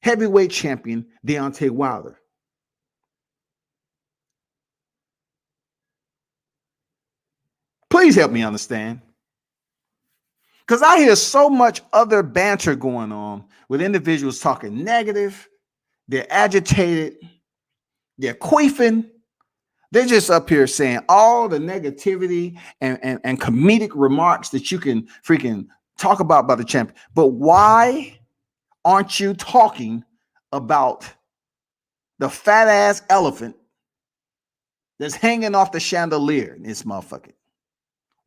heavyweight champion Deontay Wilder. Please help me understand. Because I hear so much other banter going on with individuals talking negative, they're agitated, they're queefing. They're just up here saying all the negativity and comedic remarks that you can freaking talk about the champion. But why aren't you talking about the fat ass elephant that's hanging off the chandelier in this motherfucker?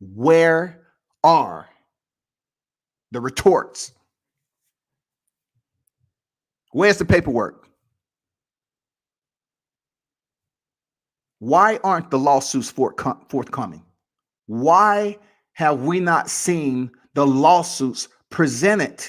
Where are the retorts? Where's the paperwork? Why aren't the lawsuits forthcoming? Why have we not seen the lawsuits presented?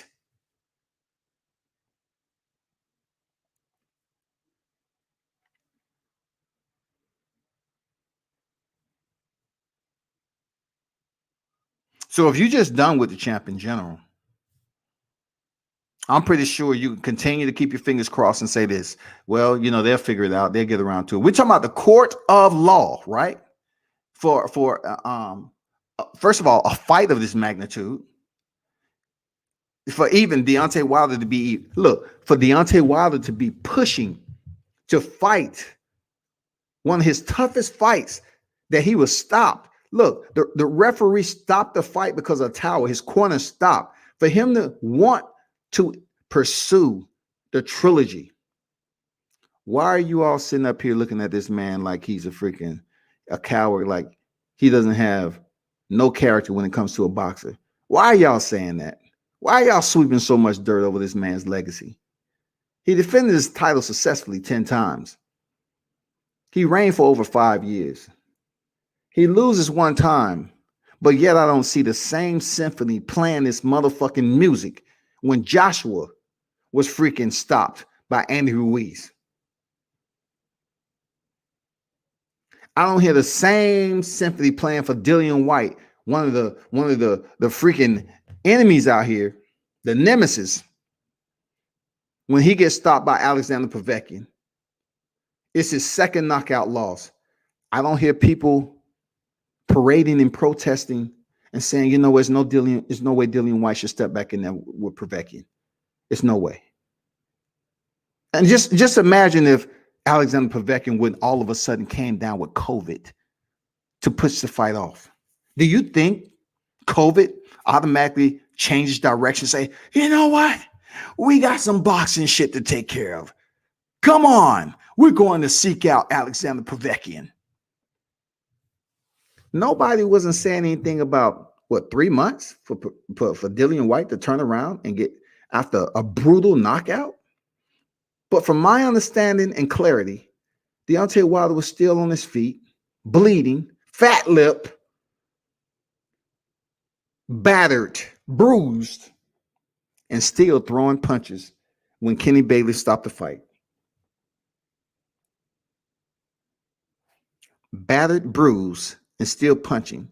So if you're just done with the champ in general, I'm pretty sure you can continue to keep your fingers crossed and say this. Well, you know, they'll figure it out. They'll get around to it. We're talking about the court of law, right? For first of all, a fight of this magnitude, for even Deontay Wilder to be, for Deontay Wilder to be pushing to fight one of his toughest fights, that he was stopped. Look, the referee stopped the fight because of a towel. His corner stopped. For him to want to pursue the trilogy. Why are you all sitting up here looking at this man like he's a coward, like he doesn't have no character when it comes to a boxer? Why are y'all saying that? Why are y'all sweeping so much dirt over this man's legacy? He defended his title successfully 10 times. He reigned for over 5 years. He loses one time, but yet I don't see the same symphony playing this motherfucking music when Joshua was freaking stopped by Andy Ruiz. I don't hear the same symphony playing for Dillian White, one of the freaking enemies out here, the nemesis, when he gets stopped by Alexander Povetkin. It's his second knockout loss. I don't hear people parading and protesting and saying, you know, there's no way Dillian White should step back in there with Povetkin. It's no way. And just imagine if Alexander Povetkin would all of a sudden came down with COVID to push the fight off? Do you think COVID automatically changes direction? Say, you know what? We got some boxing shit to take care of. Come on. We're going to seek out Alexander Povetkin. Nobody wasn't saying anything about, what, 3 months for Dillian White to turn around and get after a brutal knockout? But from my understanding and clarity, Deontay Wilder was still on his feet, bleeding, fat lip, battered, bruised, and still throwing punches when Kenny Bailey stopped the fight. Battered, bruised, and still punching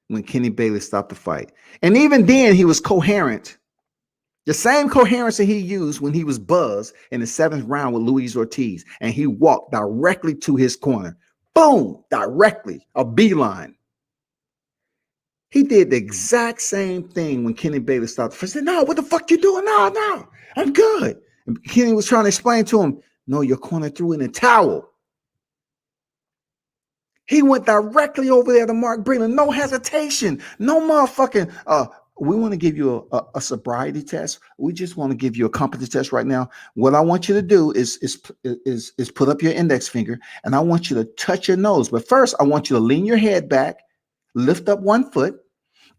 when Kenny Bailey stopped the fight. And even then, he was coherent. The same coherence that he used when he was buzzed in the 7th round with Luis Ortiz, and he walked directly to his corner. Boom, directly, a beeline. He did the exact same thing when Kenny Bailey stopped the fight. He said, no, what the fuck you doing? No, I'm good. And Kenny was trying to explain to him, no, your corner threw in a towel. He went directly over there to Mark Breland. No hesitation. No motherfucking, we want to give you a sobriety test. We just want to give you a competence test right now. What I want you to do is put up your index finger, and I want you to touch your nose. But first, I want you to lean your head back, lift up one foot,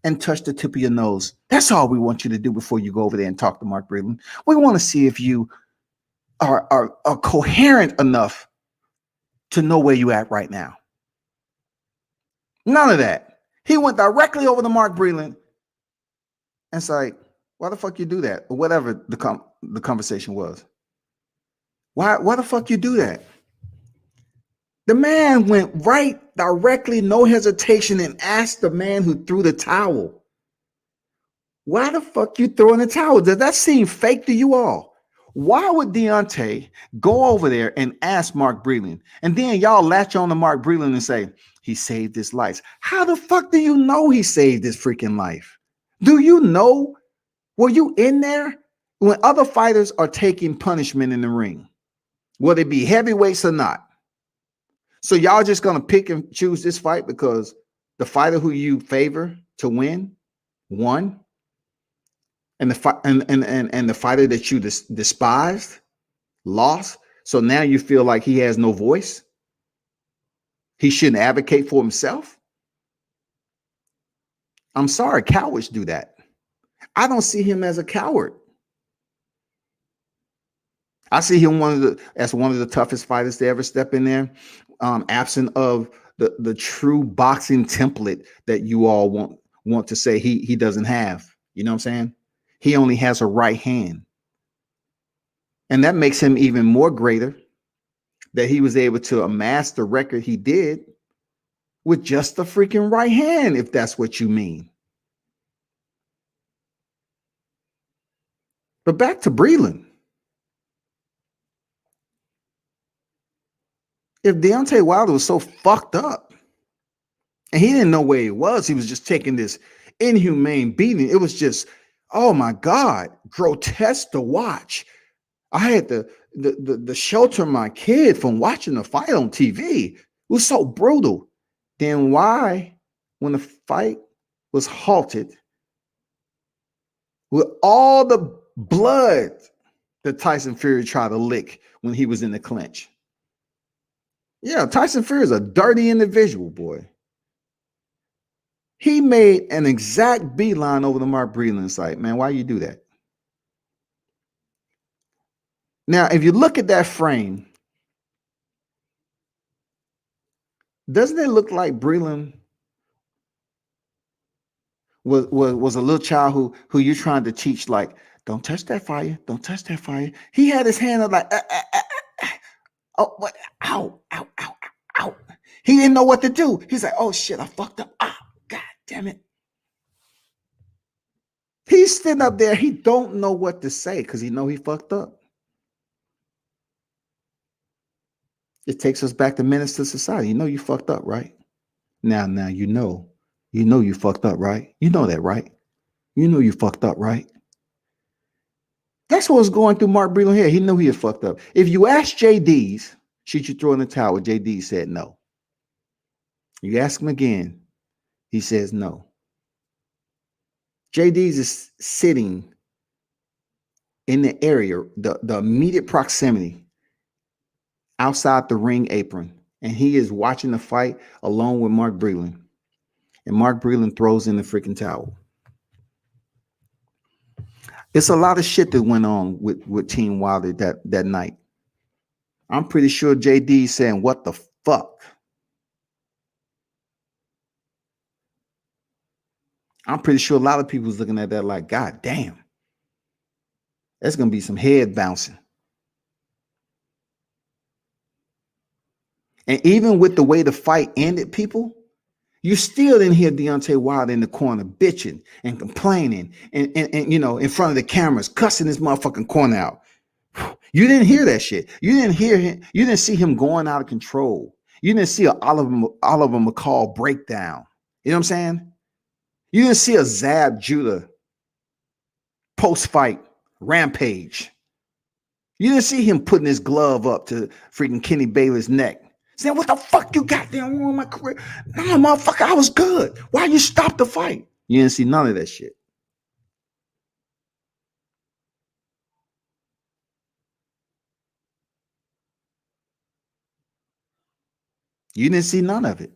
and touch the tip of your nose. That's all we want you to do before you go over there and talk to Mark Breland. We want to see if you are coherent enough to know where you're at right now. None of that. He went directly over to Mark Breland. And it's like, why the fuck you do that? Or whatever the conversation was. Why the fuck you do that? The man went right directly, no hesitation, and asked the man who threw the towel, why the fuck you throwing the towel? Does that seem fake to you all? Why would Deontay go over there and ask Mark Breland? And then y'all latch on to Mark Breland and say, he saved his life. How the fuck do you know he saved his freaking life? Do you know? Were you in there when other fighters are taking punishment in the ring, whether it be heavyweights or not? So y'all just gonna pick and choose this fight because the fighter who you favor to win won, and the fighter that you despised lost. So now you feel like he has no voice. He shouldn't advocate for himself. I'm sorry, cowards do that. I don't see him as a coward. I see him as one of the toughest fighters to ever step in there, absent of the true boxing template that you all want to say he doesn't have. You know what I'm saying? He only has a right hand. And that makes him even more greater that he was able to amass the record he did with just the freaking right hand, if that's what you mean. But back to Breland. If Deontay Wilder was so fucked up and he didn't know where he was just taking this inhumane beating. It was just, oh my God, grotesque to watch. I had to shelter my kid from watching the fight on TV. It was so brutal. Then why, when the fight was halted, with all the blood that Tyson Fury tried to lick when he was in the clinch? Yeah, Tyson Fury is a dirty individual, boy. He made an exact beeline over the Mark Breland site. Man, why you do that? Now, if you look at that frame, doesn't it look like Breland was a little child who you're trying to teach, like, don't touch that fire, don't touch that fire. He had his hand up like, oh, what? Ow, ow, ow, ow. He didn't know what to do. He's like, oh shit, I fucked up. Ah, God damn it. He's sitting up there. He don't know what to say because he know he fucked up. It takes us back to menace to society. You know you fucked up, right? Now you know you fucked up, right? You know that, right? You know you fucked up, right? That's what was going through Mark Breland here. He knew he had fucked up. If you ask JD's, Should you throw in the towel? JD said no. You ask him again, he says no. JD's is sitting in the area, the immediate proximity outside the ring apron, and he is watching the fight along with Mark Breland. And Mark Breland throws in the freaking towel. It's a lot of shit that went on with Team Wilder that night. I'm pretty sure JD saying, what the fuck? I'm pretty sure a lot of people was looking at that like, God damn. That's going to be some head bouncing. And even with the way the fight ended, people, you still didn't hear Deontay Wilder in the corner bitching and complaining and you know, in front of the cameras, cussing this motherfucking corner out. You didn't hear that shit. You didn't hear him. You didn't see him going out of control. You didn't see an Oliver McCall breakdown. You know what I'm saying? You didn't see a Zab Judah post-fight rampage. You didn't see him putting his glove up to freaking Kenny Baylor's neck. Saying, what the fuck you got there on my career? No, motherfucker, I was good. Why you stop the fight? You didn't see none of that shit. You didn't see none of it.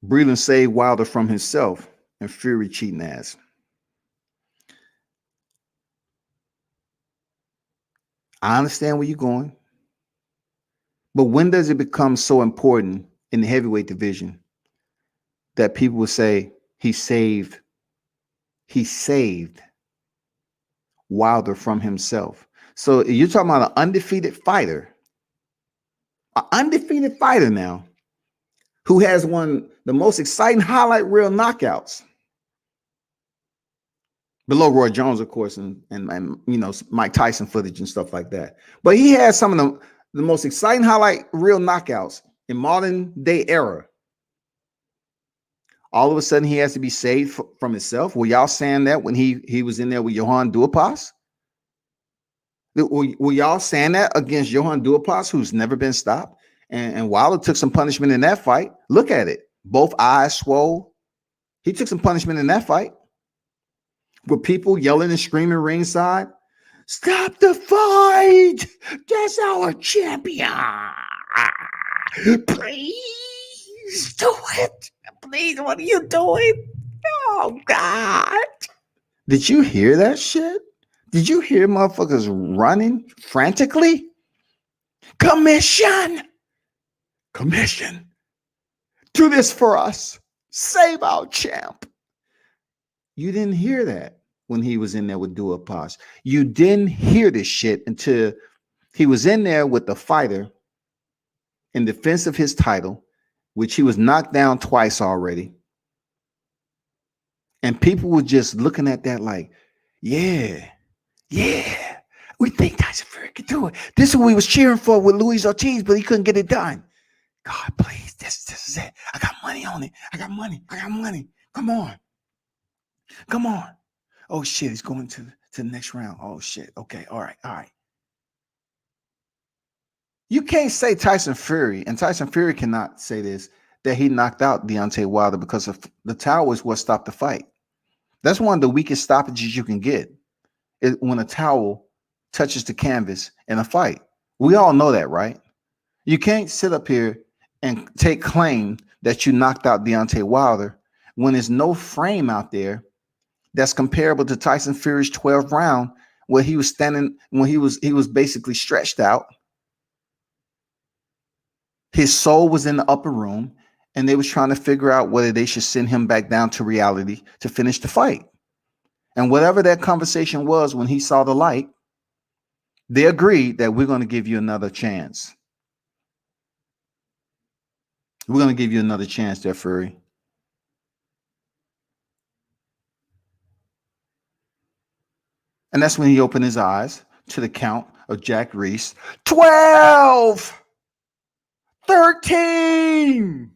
Breland saved Wilder from himself and Fury cheating ass. I understand where you're going. But when does it become so important in the heavyweight division that people will say he saved Wilder from himself? So you're talking about an undefeated fighter now who has won the most exciting highlight reel knockouts. Below Roy Jones, of course, and you know, Mike Tyson footage and stuff like that. But he has some of the most exciting highlight reel knockouts in modern day era. All of a sudden, he has to be saved from himself. Were y'all saying that when he was in there with Johan Duhaupas? Were y'all saying that against Johan Duhaupas, who's never been stopped? And Wilder took some punishment in that fight. Look at it. Both eyes swole. He took some punishment in that fight. With people yelling and screaming ringside, stop the fight! That's our champion! Please do it! Please, what are you doing? Oh, God! Did you hear that shit? Did you hear motherfuckers running frantically? Commission! Do this for us. Save our champ. You didn't hear that when he was in there with Duhaupas. You didn't hear this shit until he was in there with the fighter in defense of his title, which he was knocked down twice already. And people were just looking at that like, yeah, we think Tyson Fury could do it. This is what we was cheering for with Luis Ortiz, but he couldn't get it done. God, please, this is it. I got money on it. I got money. Come on. Oh shit, he's going to the next round. Oh shit. Okay. All right. You can't say Tyson Fury, and Tyson Fury cannot say this, that he knocked out Deontay Wilder because of the towel is what stopped the fight. That's one of the weakest stoppages you can get, is when a towel touches the canvas in a fight. We all know that, right? You can't sit up here and take claim that you knocked out Deontay Wilder when there's no frame out there that's comparable to Tyson Fury's 12th round, where he was standing, when he was basically stretched out. His soul was in the upper room, and they was trying to figure out whether they should send him back down to reality to finish the fight. And whatever that conversation was when he saw the light, they agreed that we're going to give you another chance. We're going to give you another chance there, Fury. And that's when he opened his eyes to the count of Jack Reese. 12! 13!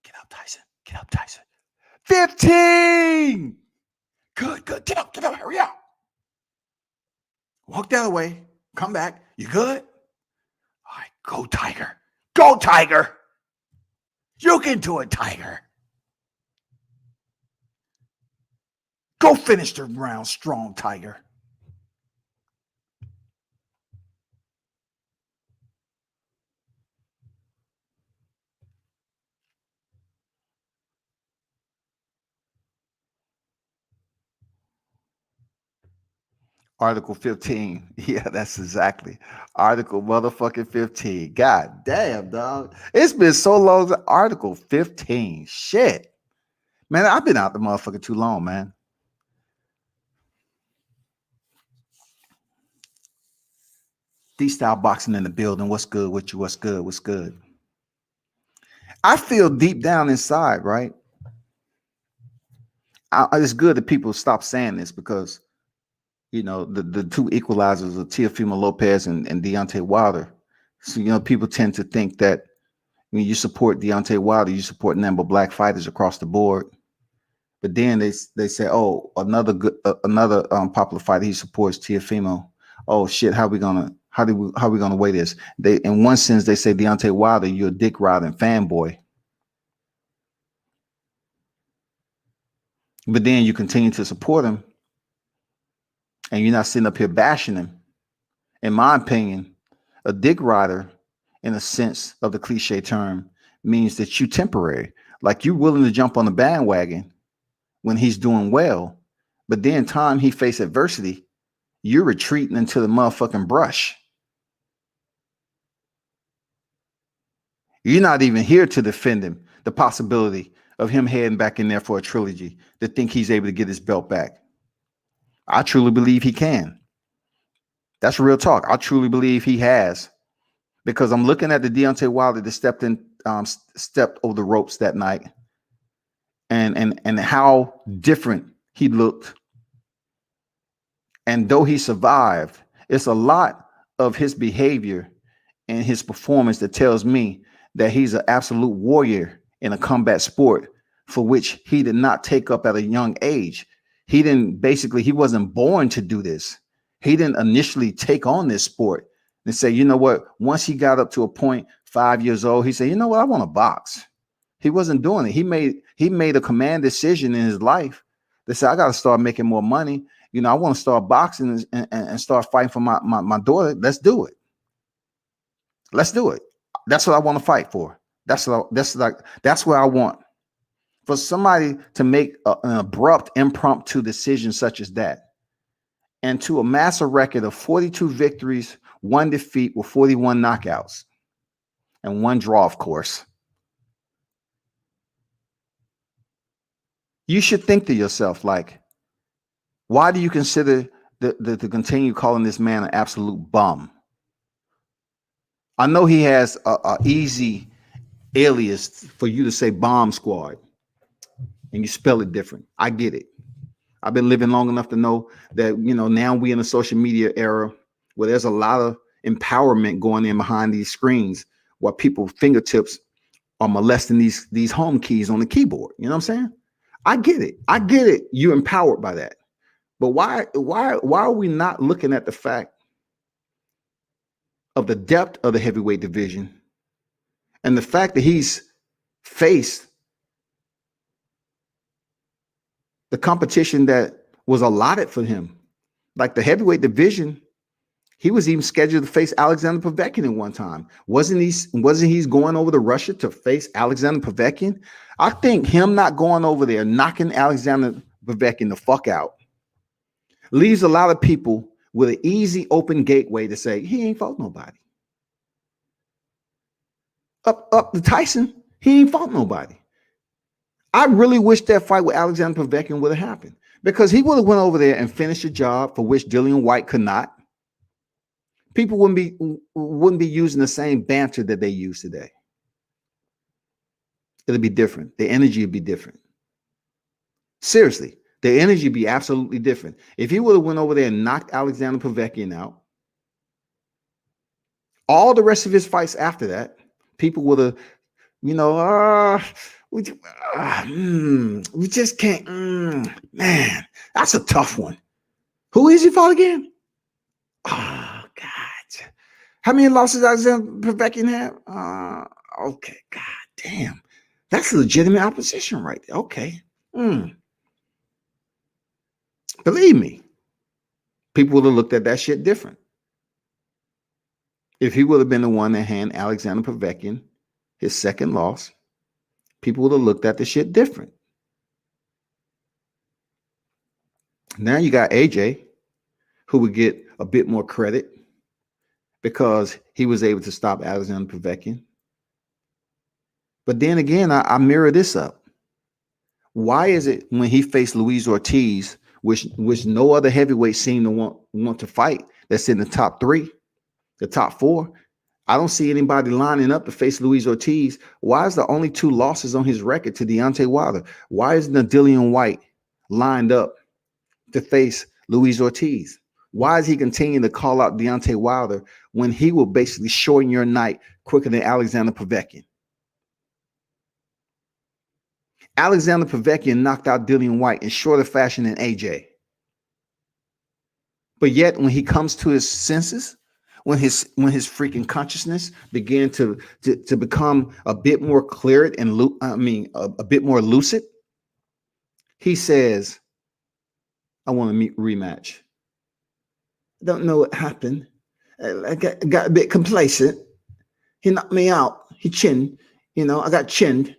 Get up, Tyson. 13! 15. Good. Get up, hurry up. Walk the other way. Come back. You good? All right, go, Tiger. Go, Tiger. You can do it, Tiger. Go finish the round strong, Tiger. Article 15. Yeah, that's exactly. Article motherfucking 15. God damn, dog. It's been so long. Article 15. Shit. Man, I've been out the motherfucker too long, man. D-style boxing in the building. What's good with you? What's good? What's good? I feel deep down inside, right? It's good that people stop saying this because, you know, the two equalizers of Teofimo Lopez and Deontay Wilder. So, you know, people tend to think that when you support Deontay Wilder, you support none but black fighters across the board. But then they say, oh, another popular fighter he supports, Teofimo. Oh shit, how we gonna weigh this? They, in one sense, they say Deontay Wilder, you're a dick riding fanboy. But then you continue to support him, and you're not sitting up here bashing him. In my opinion, a dick rider, in a sense of the cliche term, means that you temporary. Like you're willing to jump on the bandwagon when he's doing well, but then time he face adversity, you're retreating into the motherfucking brush. You're not even here to defend him. The possibility of him heading back in there for a trilogy to think he's able to get his belt back. I truly believe he can. That's real talk. I truly believe he has, because I'm looking at the Deontay Wilder that stepped over the ropes that night, and how different he looked. And though he survived, it's a lot of his behavior and his performance that tells me that he's an absolute warrior in a combat sport for which he did not take up at a young age. He wasn't born to do this. He didn't initially take on this sport and say, you know what, once he got up to a point, 5 years old, he said, you know what, I want to box. He wasn't doing it. He made a command decision in his life that said, I got to start making more money. You know, I want to start boxing and start fighting for my daughter. Let's do it. Let's do it. That's what I want to fight for. That's what I want. For somebody to make an abrupt, impromptu decision such as that, and to amass a record of 42 victories, 1 defeat with 41 knockouts, and 1 draw, of course. You should think to yourself, like, why do you consider to continue calling this man an absolute bum? I know he has a easy alias for you to say bomb squad, and you spell it different. I get it. I've been living long enough to know that, you know, now we in a social media era where there's a lot of empowerment going in behind these screens while people's fingertips are molesting these home keys on the keyboard. You know what I'm saying? I get it. You're empowered by that. But why are we not looking at the fact of the depth of the heavyweight division and the fact that he's faced the competition that was allotted for him? Like the heavyweight division, he was even scheduled to face Alexander Povetkin at one time. Wasn't he going over to Russia to face Alexander Povetkin? I think him not going over there, knocking Alexander Povetkin the fuck out, leaves a lot of people with an easy open gateway to say he ain't fought nobody. Up to Tyson, he ain't fought nobody. I really wish that fight with Alexander Povetkin would have happened, because he would have went over there and finished a job for which Dillian White could not. People wouldn't be using the same banter that they use today. It'll be different. The energy would be different. Seriously, the energy would be absolutely different. If he would have went over there and knocked Alexander Povetkin out, all the rest of his fights after that, people would have, you know, We just can't. Man, that's a tough one. Who is he fought again? Oh, God. How many losses Alexander Povetkin have? Okay, God damn. That's legitimate opposition right there. Okay. Believe me, people would have looked at that shit different. If he would have been the one that handed Alexander Povetkin his second loss, people would have looked at the shit different. Now you got AJ, who would get a bit more credit because he was able to stop Alexander Povetkin. But then again, I mirror this up. Why is it when he faced Luis Ortiz, which no other heavyweight seemed to want to fight, that's in the top 3, the top 4? I don't see anybody lining up to face Luis Ortiz. Why is the only 2 losses on his record to Deontay Wilder? Why isn't Dillian White lined up to face Luis Ortiz? Why is he continuing to call out Deontay Wilder when he will basically shorten your night quicker than Alexander Povetkin? Alexander Povetkin knocked out Dillian White in shorter fashion than AJ. But yet, when he comes to his senses, when his freaking consciousness began to become a bit more clear and a bit more lucid, he says, "I want to rematch. I don't know what happened. I got a bit complacent. He knocked me out. He chinned. I got chinned.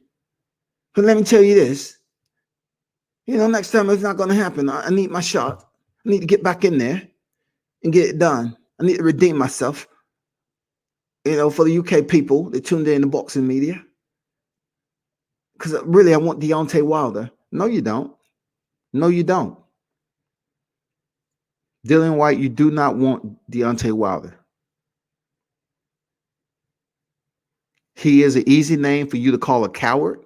But let me tell you this. Next time it's not going to happen. I need my shot. I need to get back in there and get it done. I need to redeem myself, for the UK people that tuned in the boxing media. Because really, I want Deontay Wilder." No, you don't. No, you don't. Dillian White, you do not want Deontay Wilder. He is an easy name for you to call a coward.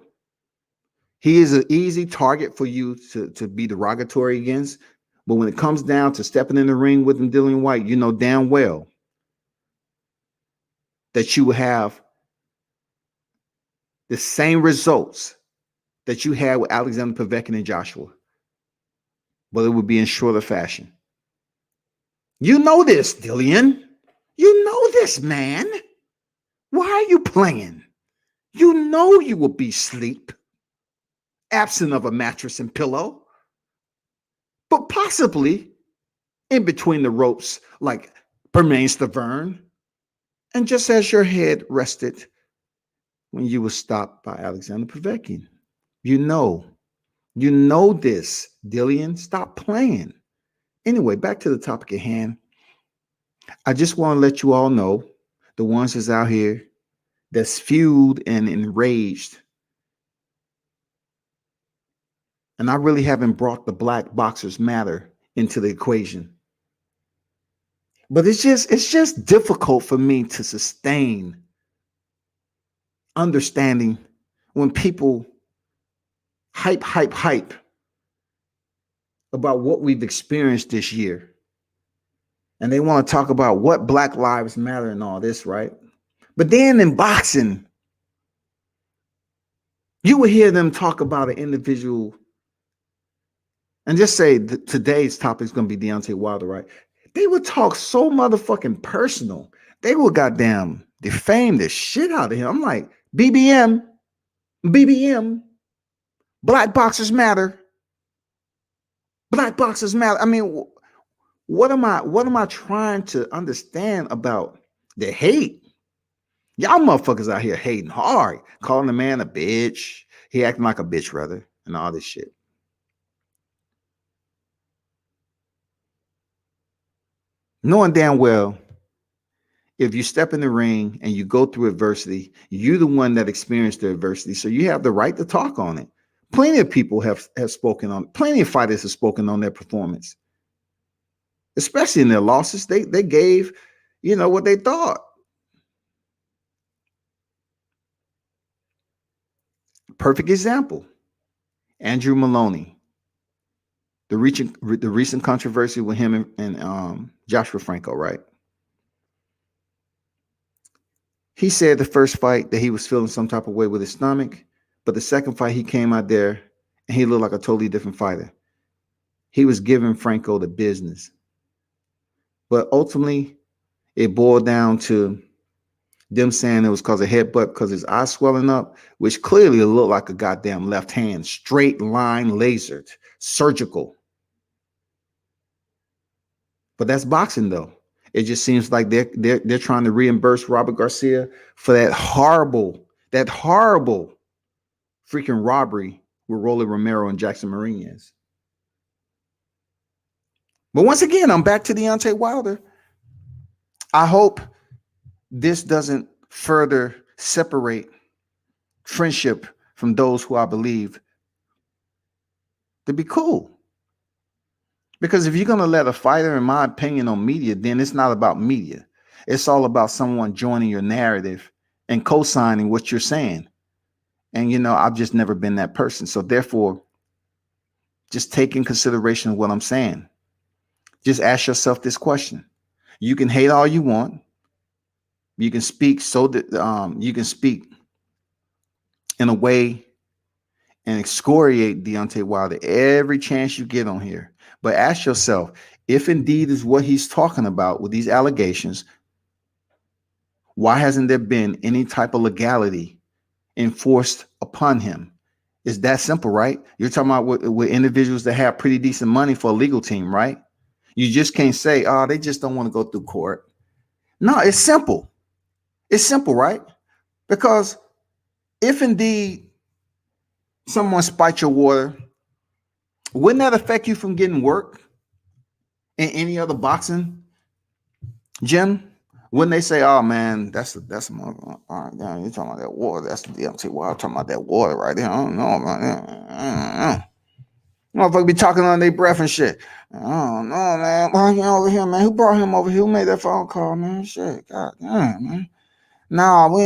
He is an easy target for you to be derogatory against. But when it comes down to stepping in the ring with him, Dillian White, you know damn well that you will have the same results that you had with Alexander Povetkin and Joshua, but it would be in shorter fashion. You know this, Dillian. You know this, man. Why are you playing? You know you will be asleep, absent of a mattress and pillow, but possibly in between the ropes like Bermain Stavern, and just as your head rested when you were stopped by Alexander Povetkin. You know this, Dillian. Stop playing. Anyway, back to the topic at hand. I just want to let you all know, the ones that's out here that's fueled and enraged. And I really haven't brought the Black Boxers Matter into the equation. But it's just difficult for me to sustain understanding when people hype about what we've experienced this year. And they want to talk about what Black Lives Matter and all this, right? But then in boxing, you will hear them talk about an individual and just say today's topic is going to be Deontay Wilder, right? They would talk so motherfucking personal. They would goddamn defame the shit out of him. I'm like, BBM, Black Boxers Matter. Black Boxers Matter. I mean, what am I trying to understand about the hate? Y'all motherfuckers out here hating hard, calling the man a bitch. He acting like a bitch, rather, and all this shit. Knowing damn well, if you step in the ring and you go through adversity, you're the one that experienced the adversity, so you have the right to talk on it. Plenty of people have spoken on, plenty of fighters have spoken on their performance, especially in their losses. They gave, what they thought. Perfect example, Andrew Maloney. The recent controversy with him and Joshua Franco, right? He said the first fight that he was feeling some type of way with his stomach, But the second fight, he came out there and he looked like a totally different fighter. He was giving Franco the business. But ultimately, it boiled down to them saying it was because of headbutt, because his eye swelling up, which clearly looked like a goddamn left hand, straight line, lasered, surgical. But that's boxing, though. It just seems like they're trying to reimburse Robert Garcia for that horrible freaking robbery with Rolly Romero and Jackson Martinez. But once again, I'm back to Deontay Wilder. I hope this doesn't further separate friendship from those who I believe to be cool. Because if you're going to let a fighter, in my opinion, on media, then it's not about media. It's all about someone joining your narrative and co-signing what you're saying. And, you know, I've just never been that person. So therefore, just take in consideration of what I'm saying. Just ask yourself this question. You can hate all you want. You can speak so that you can speak in a way and excoriate Deontay Wilder every chance you get on here. But ask yourself, if indeed is what he's talking about with these allegations, why hasn't there been any type of legality enforced upon him? It's that simple, right? You're talking about with individuals that have pretty decent money for a legal team, right? You just can't say, oh, they just don't want to go through court. No, it's simple. It's simple, right? Because if indeed someone spiked your water, wouldn't that affect you from getting work in any other boxing gym? Wouldn't they say, oh man, that's all right, yeah, you're talking about that water. That's the DMT. Well, I'm talking about that water right there. I don't know about that. Motherfucker be talking on their breath and shit. I don't know, man. Why you over here, man? Who brought him over here? Who made that phone call, man? Shit, god damn, man. Nah, we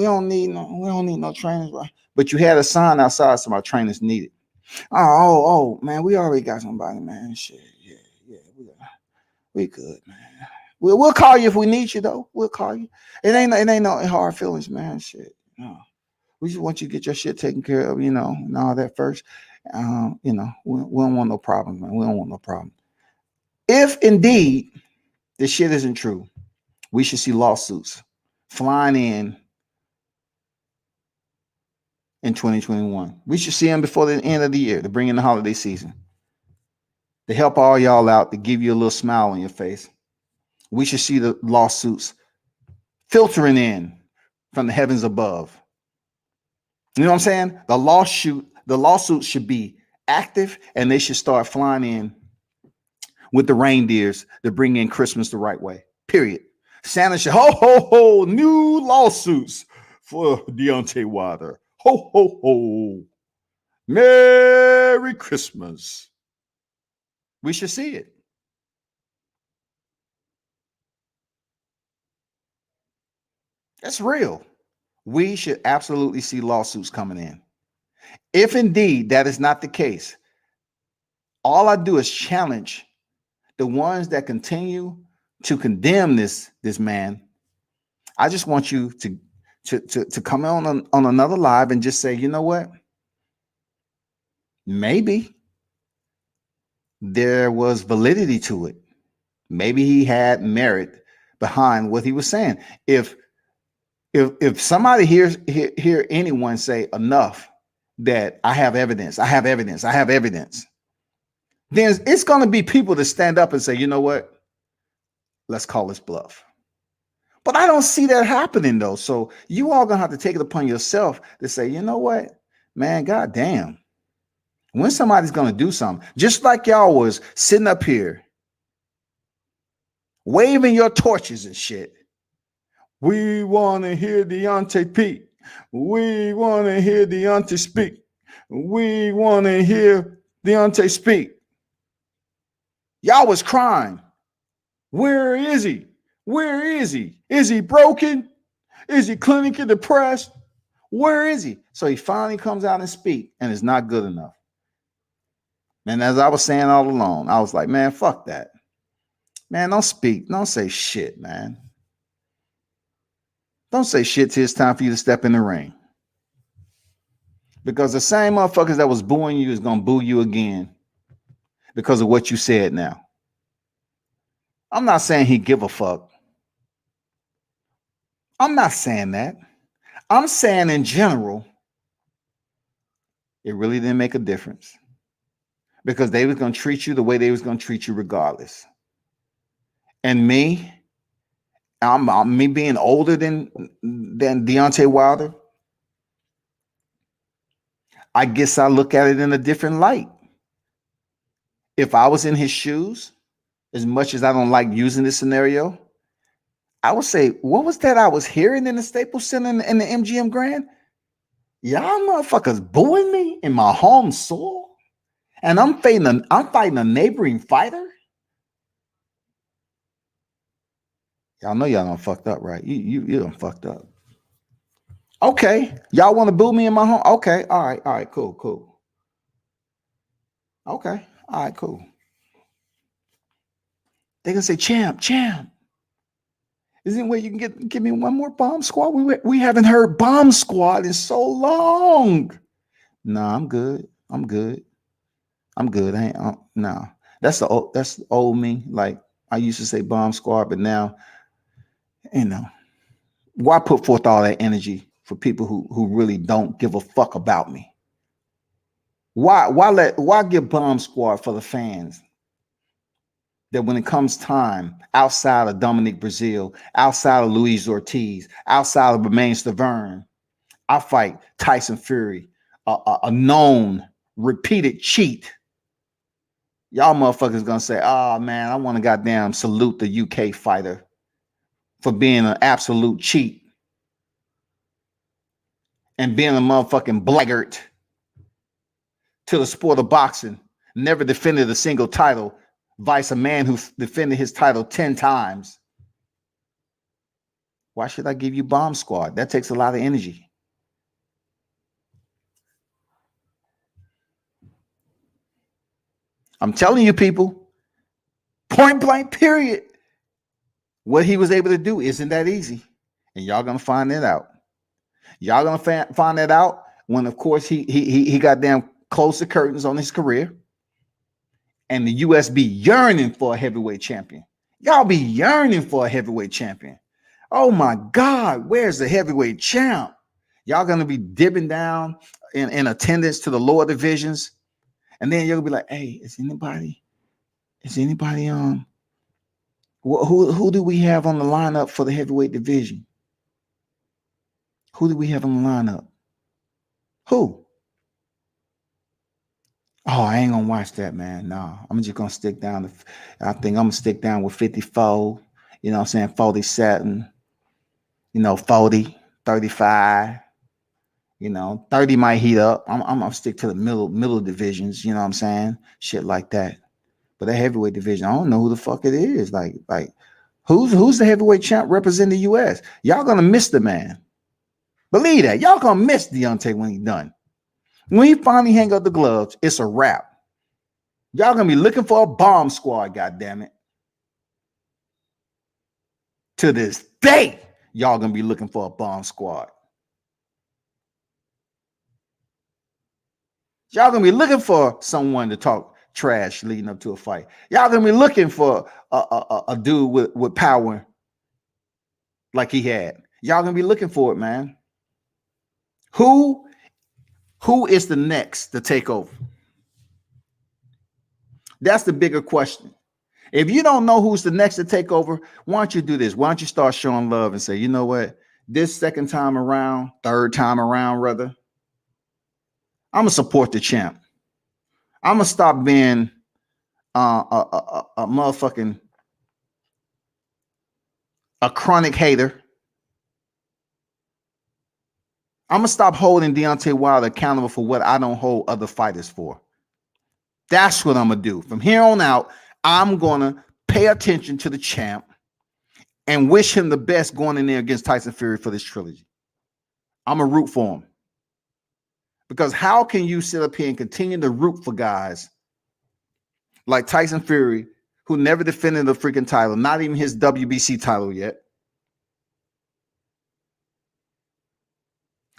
don't need no trainers, right? But you had a sign outside, so my trainers needed. Oh, man, we already got somebody, man. Shit, yeah, we good, man. We'll call you if we need you, though. We'll call you. It ain't no hard feelings, man. Shit, no. We just want you to get your shit taken care of, you know, and all that first. You know, we don't want no problems, man. We don't want no problem. If indeed this shit isn't true, we should see lawsuits flying in 2021. We should see them before the end of the year to bring in the holiday season. To help all y'all out, to give you a little smile on your face. We should see the lawsuits filtering in from the heavens above. You know what I'm saying? The lawsuits should be active, and they should start flying in with the reindeers to bring in Christmas the right way. Period. Santa should ho, new lawsuits for Deontay Wilder. Ho. Merry Christmas. We should see it. That's real. We should absolutely see lawsuits coming in. If indeed that is not the case, all I do is challenge the ones that continue to condemn this man. I just want you to come on another live and just say, you know what? Maybe there was validity to it. Maybe he had merit behind what he was saying. If somebody hear anyone say enough that I have evidence, then it's going to be people to stand up and say, you know what? Let's call this bluff. But I don't see that happening, though. So you all going to have to take it upon yourself to say, you know what, man, goddamn. When somebody's going to do something, just like y'all was sitting up here waving your torches and shit. We want to hear Deontay Pete. We want to hear Deontay speak. We want to hear Deontay speak. Y'all was crying. Where is he? Where is he? Is he broken? Is he clinically depressed? Where is he? So he finally comes out and speak, and it's not good enough. And as I was saying all along, I was like, man, fuck that. Man, don't speak. Don't say shit, man. Don't say shit till it's time for you to step in the ring. Because the same motherfuckers that was booing you is gonna boo you again because of what you said now. I'm not saying he give a fuck. I'm not saying that. I'm saying in general, it really didn't make a difference. Because they was gonna treat you the way they was gonna treat you regardless. And me, I'm me being older than Deontay Wilder, I guess I look at it in a different light. If I was in his shoes, as much as I don't like using this scenario, I would say, what was that I was hearing in the Staples Center in the MGM Grand? Y'all motherfuckers booing me in my home soil, and I'm fighting a neighboring fighter. Y'all know y'all done fucked up, right? You done fucked up. Okay, y'all want to boo me in my home? Okay, all right, cool. Okay, all right, cool. They gonna say, champ. Isn't where you can give me one more bomb squad? We haven't heard bomb squad in so long. Nah, I'm good. I ain't no. That's the old me. Like I used to say bomb squad, but now, why put forth all that energy for people who really don't give a fuck about me? Why give bomb squad for the fans? That when it comes time, outside of Dominic Brazil, outside of Luis Ortiz, outside of Romain Stavern, I fight Tyson Fury, a known repeated cheat. Y'all motherfuckers gonna say, oh man, I want to goddamn salute the UK fighter for being an absolute cheat and being a motherfucking blackguard to the sport of boxing, never defended a single title, vice a man who defended his title 10 times. Why should I give you bomb squad? That takes a lot of energy. I'm telling you, people, point blank, period. What he was able to do isn't that easy. And y'all gonna find that out. Y'all gonna find that out when, of course, he goddamn closed the curtains on his career. And the US be yearning for a heavyweight champion. Y'all be yearning for a heavyweight champion. Oh my God, where's the heavyweight champ? Y'all gonna be dipping down in attendance to the lower divisions. And then you're gonna be like, hey, is anybody who do we have on the lineup for the heavyweight division? Who do we have on the lineup? Who? Oh, I ain't gonna watch that, man. No, I'm just gonna stick down. I think I'm gonna stick down with 54. You know what I'm saying? 47. 40, 35. 30 might heat up. I'm gonna stick to the middle divisions. You know what I'm saying? Shit like that. But that heavyweight division, I don't know who the fuck it is. Like who's the heavyweight champ representing the US? Y'all gonna miss the man. Believe that. Y'all gonna miss Deontay when he's done. When he finally hang up the gloves, it's a wrap. Y'all gonna be looking for a bomb squad, goddammit. To this day, y'all gonna be looking for a bomb squad. Y'all gonna be looking for someone to talk trash leading up to a fight. Y'all gonna be looking for a dude with power like he had. Y'all gonna be looking for it, man. Who is the next to take over? That's the bigger question. If you don't know who's the next to take over, why don't you do this? Why don't you start showing love and say, you know what? This second time around, third time around, rather, I'm gonna support the champ. I'm gonna stop being a motherfucking a chronic hater. I'm gonna stop holding Deontay Wilder accountable for what I don't hold other fighters for. That's what I'm gonna do. From here on out, I'm gonna pay attention to the champ and wish him the best going in there against Tyson Fury for this trilogy. I'm gonna root for him. Because how can you sit up here and continue to root for guys like Tyson Fury, who never defended the freaking title, not even his WBC title yet,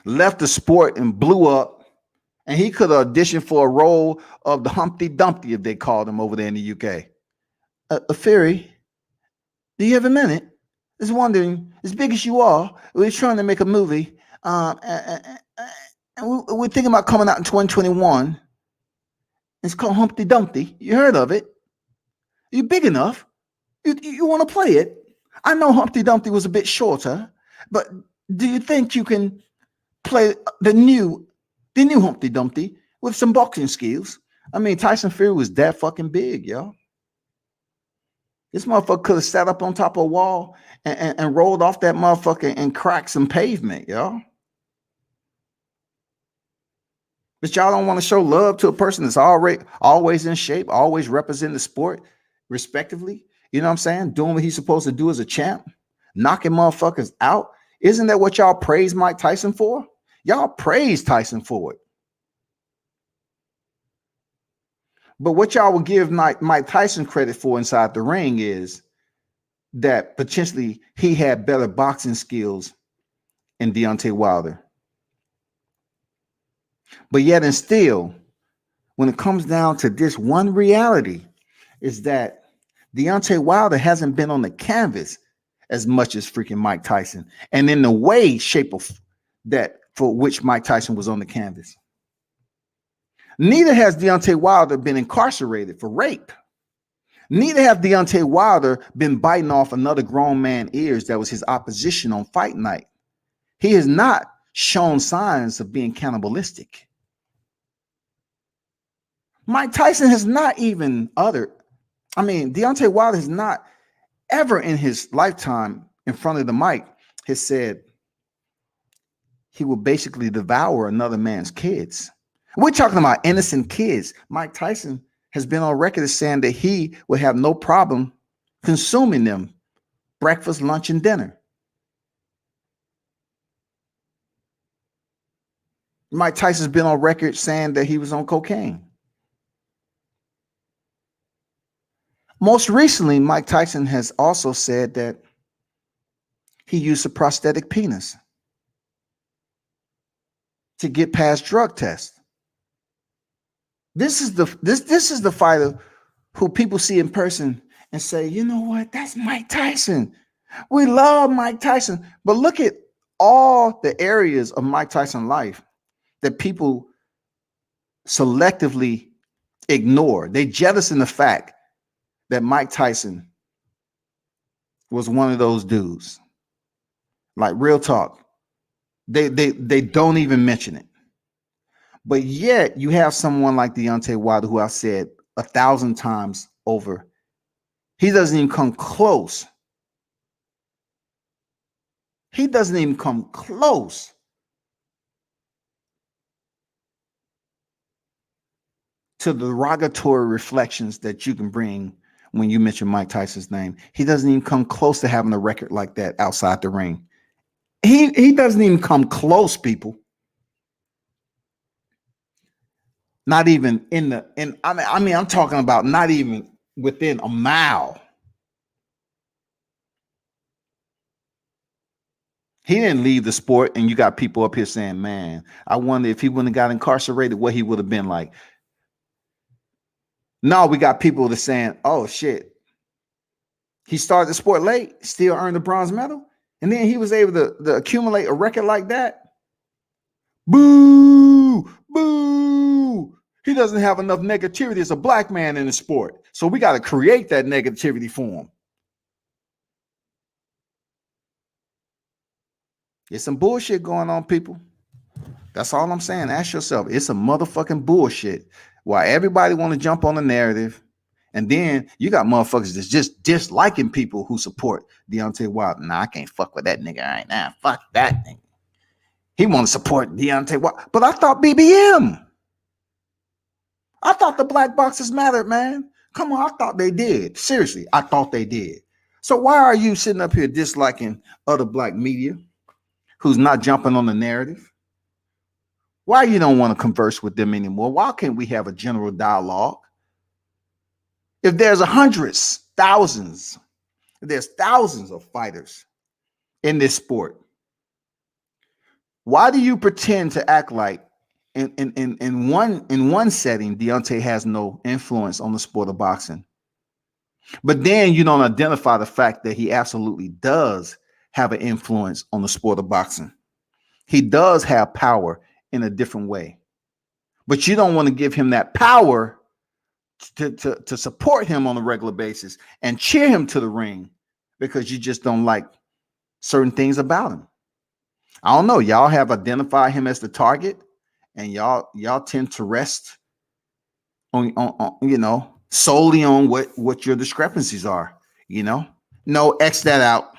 left the sport and blew up And he could audition for a role of the Humpty Dumpty, if they called him over there in the UK. Fury, do you have a minute? Just wondering, as big as you are, we're trying to make a movie. And we're thinking about coming out in 2021. It's called Humpty Dumpty. You heard of it? You big enough? You want to play it? I know Humpty Dumpty was a bit shorter, but do you think you can play the new Humpty Dumpty with some boxing skills? I mean, Tyson Fury was that fucking big, yo. This motherfucker could have sat up on top of a wall and rolled off that motherfucker and cracked some pavement, yo. But y'all don't want to show love to a person that's always in shape, always representing the sport respectively. You know what I'm saying? Doing what he's supposed to do as a champ, knocking motherfuckers out. Isn't that what y'all praise Mike Tyson for? Y'all praise Tyson for it. But what y'all will give Mike Tyson credit for inside the ring is that potentially he had better boxing skills than Deontay Wilder. But yet and still, when it comes down to this one reality, is that Deontay Wilder hasn't been on the canvas as much as freaking Mike Tyson, and in the way, shape of that for which Mike Tyson was on the canvas. Neither has Deontay Wilder been incarcerated for rape. Neither have Deontay Wilder been biting off another grown man's ears that was his opposition on fight night. He has not shown signs of being cannibalistic. Mike Tyson has not even Deontay Wilder has not ever in his lifetime in front of the mic has said he will basically devour another man's kids. We're talking about innocent kids. Mike Tyson has been on record as saying that he would have no problem consuming them breakfast, lunch, and dinner. Mike Tyson's been on record saying that he was on cocaine. Most recently, Mike Tyson has also said that he used a prosthetic penis to get past drug tests. This is the fighter who people see in person and say, you know what, that's Mike Tyson. We love Mike Tyson. But look at all the areas of Mike Tyson's life that people selectively ignore. They jettison the fact that Mike Tyson was one of those dudes. Like, real talk. They don't even mention it. But yet you have someone like Deontay Wilder, who I've said 1,000 times over, he doesn't even come close. He doesn't even come close to the derogatory reflections that you can bring when you mention Mike Tyson's name. He doesn't even come close to having a record like that outside the ring. He doesn't even come close, people. Not even I'm talking about not even within a mile. He didn't leave the sport, and you got people up here saying, man, I wonder if he wouldn't have got incarcerated, what he would have been like. No, we got people that saying, oh shit, he started the sport late, still earned a bronze medal, and then he was able to accumulate a record like that. Boo, boo. He doesn't have enough negativity as a black man in the sport. So we got to create that negativity for him. It's some bullshit going on, people. That's all I'm saying. Ask yourself, it's some motherfucking bullshit. Why everybody want to jump on the narrative, and then you got motherfuckers that's just disliking people who support Deontay Wilder. Nah, I can't fuck with that nigga right now. Fuck that nigga. He want to support Deontay Wilder. But I thought BBM. I thought the black boxers mattered, man. Come on, I thought they did. Seriously, I thought they did. So why are you sitting up here disliking other black media who's not jumping on the narrative? Why you don't want to converse with them anymore? Why can't we have a general dialogue? If there's hundreds, thousands, there's thousands of fighters in this sport, why do you pretend to act like in one setting, Deontay has no influence on the sport of boxing. But then you don't identify the fact that he absolutely does have an influence on the sport of boxing. He does have power in a different way. But you don't want to give him that power to support him on a regular basis and cheer him to the ring because you just don't like certain things about him. I don't know. Y'all have identified him as the target, and y'all tend to rest on solely on what your discrepancies are. No, X that out.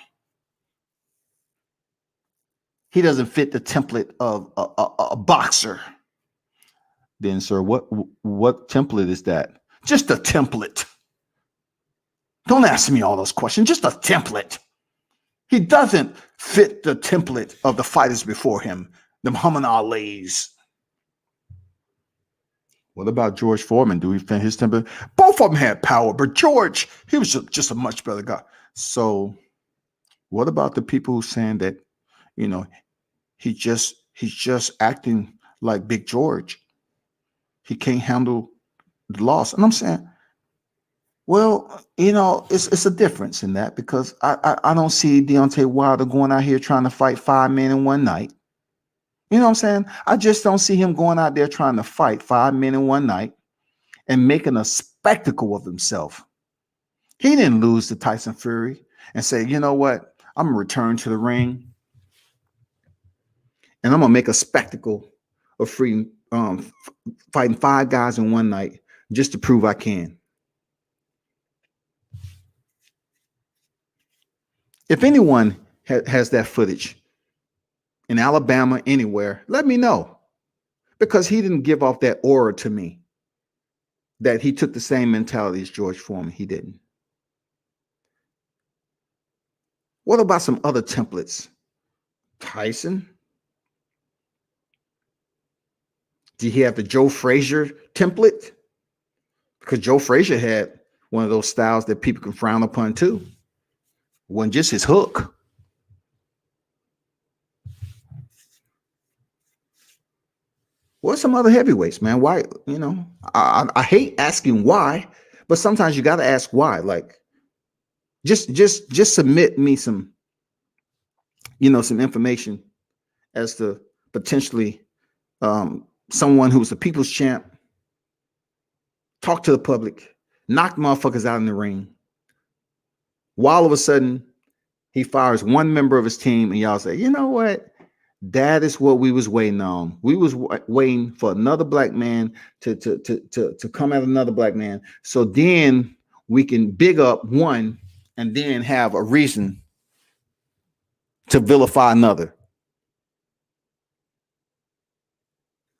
He doesn't fit the template of a boxer. Then, sir, what template is that? Just a template. Don't ask me all those questions. Just a template. He doesn't fit the template of the fighters before him, the Muhammad Ali's. What about George Foreman? Do we fit his template? Both of them had power, but George, he was just a much better guy. So, what about the people who saying that, he's just acting like Big George? He can't handle the loss. And I'm saying, well, it's a difference in that, because I don't see Deontay Wilder going out here trying to fight 5 men in one night. You know what I'm saying? I just don't see him going out there trying to fight 5 men in one night and making a spectacle of himself. He didn't lose to Tyson Fury and say, you know what? I'm going to return to the ring and I'm going to make a spectacle of fighting 5 guys in one night just to prove I can. If anyone has that footage in Alabama, anywhere, let me know, because he didn't give off that aura to me that he took the same mentality as George Foreman. He didn't. What about some other templates? Tyson? Did he have the Joe Frazier template? Because Joe Frazier had one of those styles that people can frown upon too. It wasn't just his hook. What's some other heavyweights, man? Why? I hate asking why, but sometimes you got to ask why. Like, just submit me some, some information as to potentially someone who's a people's champ, talk to the public, knock motherfuckers out in the ring. While all of a sudden he fires one member of his team, and y'all say, you know what? That is what we was waiting on. We was waiting for another black man to come at another black man, so then we can big up one and then have a reason to vilify another.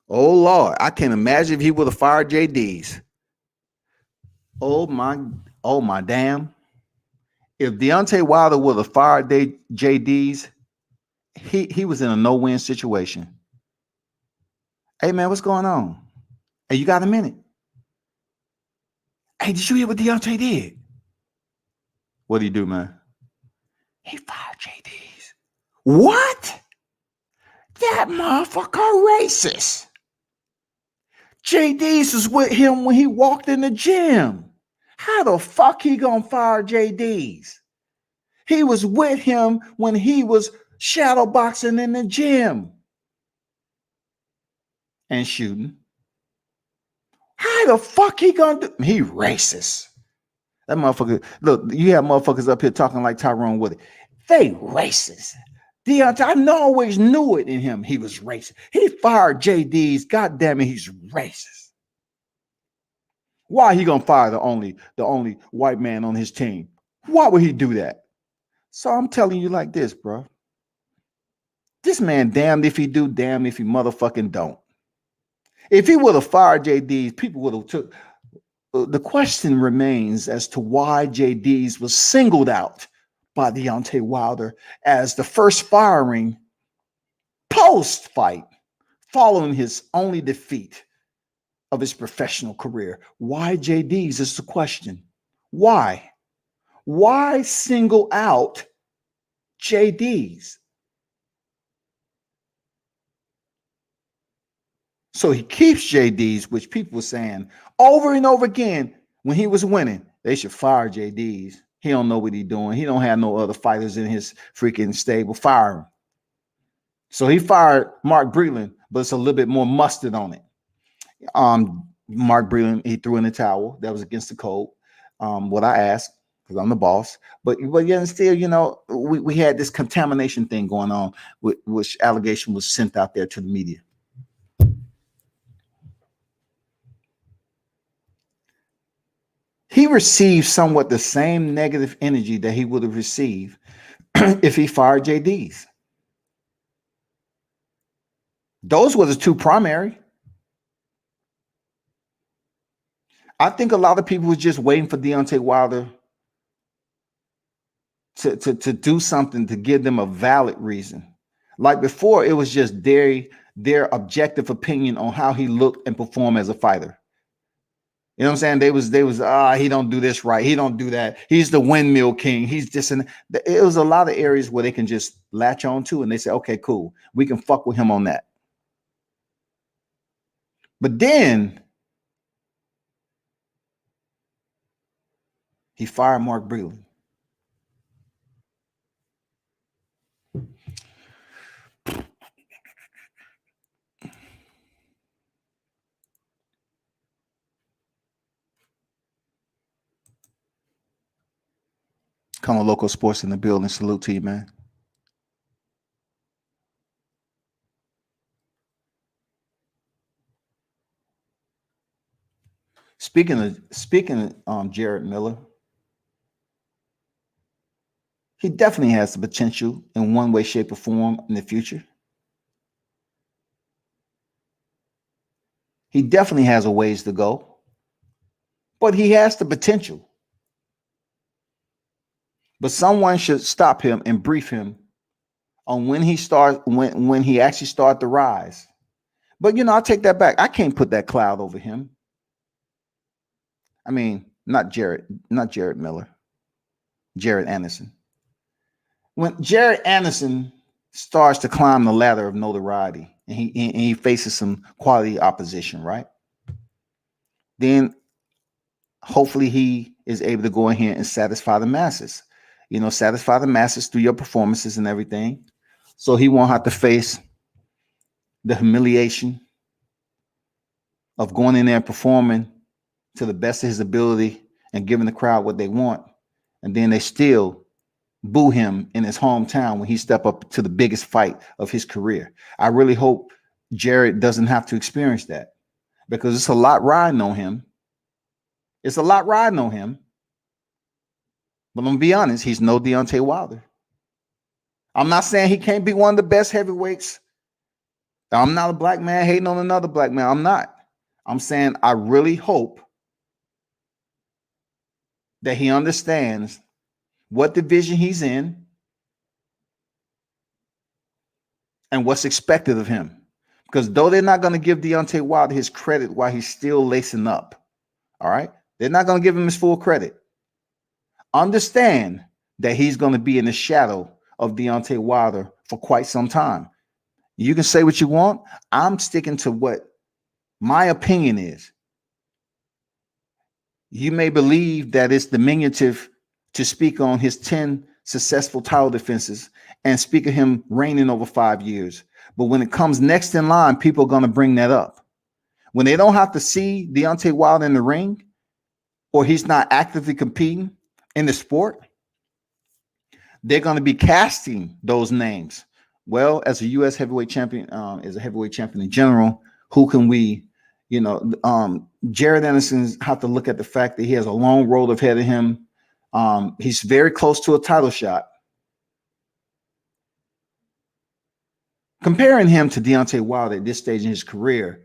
Oh Lord, I can't imagine if he would have fired JD's. Oh my damn. If Deontay Wilder would have fired JD's, he was in a no-win situation. Hey man, what's going on? Hey, you got a minute? Hey, did you hear what Deontay did? What did he do, man? He fired JD's. What? That motherfucker racist. JD's was with him when he walked in the gym. How the fuck he gonna fire JD's? He was with him when he was shadow boxing in the gym and shooting. How the fuck he gonna do? He racist. That motherfucker. Look, you have motherfuckers up here talking like Tyrone Woodley. They racist. Deontay, I always knew it in him. He was racist. He fired JD's. God damn it, he's racist. Why he gonna fire the only white man on his team? Why would he do that? So I'm telling you like this, bro. This man, damned if he do, damned if he motherfucking don't. If he would have fired JD's, people would have took. The question remains as to why JD's was singled out by Deontay Wilder as the first firing post-fight following his only defeat of his professional career. Why JD's is the question. Why? Why single out JD's? So he keeps JD's, which people were saying over and over again when he was winning, they should fire JD's. He don't know what he's doing. He don't have no other fighters in his freaking stable. Fire him. So he fired Mark Breland, but it's a little bit more mustard on it. Mark Breland, he threw in the towel. That was against the code. What I asked, because I'm the boss. But yeah, still, you know, we had this contamination thing going on, which allegation was sent out there to the media. He received somewhat the same negative energy that he would have received if he fired JD's. Those were the two primary. I think a lot of people were just waiting for Deontay Wilder to do something to give them a valid reason. Like before, it was just their objective opinion on how he looked and performed as a fighter. You know what I'm saying? They was he don't do this right. He don't do that. He's the windmill king. He's just it was a lot of areas where they can just latch on to and they say, okay, cool. We can fuck with him on that. But then he fired Mark Breland. Come on, local sports in the building. Salute to you, man. Speaking of Jared Miller, he definitely has the potential in one way, shape, or form in the future. He definitely has a ways to go, but he has the potential. But someone should stop him and brief him on when he actually start to rise. But I take that back. I can't put that cloud over him. I mean, not Jared Miller, Jared Anderson. When Jared Anderson starts to climb the ladder of notoriety and he faces some quality opposition, right? Then hopefully he is able to go in here and satisfy the masses. Satisfy the masses through your performances and everything. So he won't have to face the humiliation of going in there and performing to the best of his ability and giving the crowd what they want. And then they still boo him in his hometown when he step up to the biggest fight of his career. I really hope Jared doesn't have to experience that because it's a lot riding on him. It's a lot riding on him. But I'm gonna be honest, he's no Deontay Wilder. I'm not saying he can't be one of the best heavyweights. I'm not a black man hating on another black man. I'm not. I'm saying I really hope that he understands what division he's in and what's expected of him. Because though they're not going to give Deontay Wilder his credit while he's still lacing up, all right? They're not going to give him his full credit. Understand that he's going to be in the shadow of Deontay Wilder for quite some time. You can say what you want. I'm sticking to what my opinion is. You may believe that it's diminutive to speak on his 10 successful title defenses and speak of him reigning over 5 years. But when it comes next in line, people are going to bring that up. When they don't have to see Deontay Wilder in the ring or he's not actively competing in the sport, they're going to be casting those names. Well, as a U.S. heavyweight champion, as a heavyweight champion in general, who can we, Jared Anderson's have to look at the fact that he has a long road ahead of him. He's very close to a title shot. Comparing him to Deontay Wilder at this stage in his career,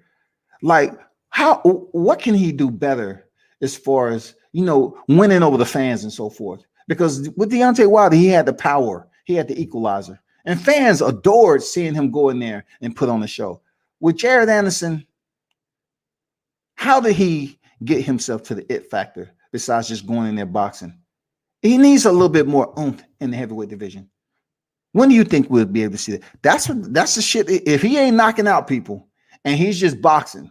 what can he do better as far as, winning over the fans and so forth? Because with Deontay Wilder, he had the power. He had the equalizer. And fans adored seeing him go in there and put on a show. With Jared Anderson, how did he get himself to the it factor besides just going in there boxing? He needs a little bit more oomph in the heavyweight division. When do you think we'll be able to see that? That's the shit. If he ain't knocking out people and he's just boxing.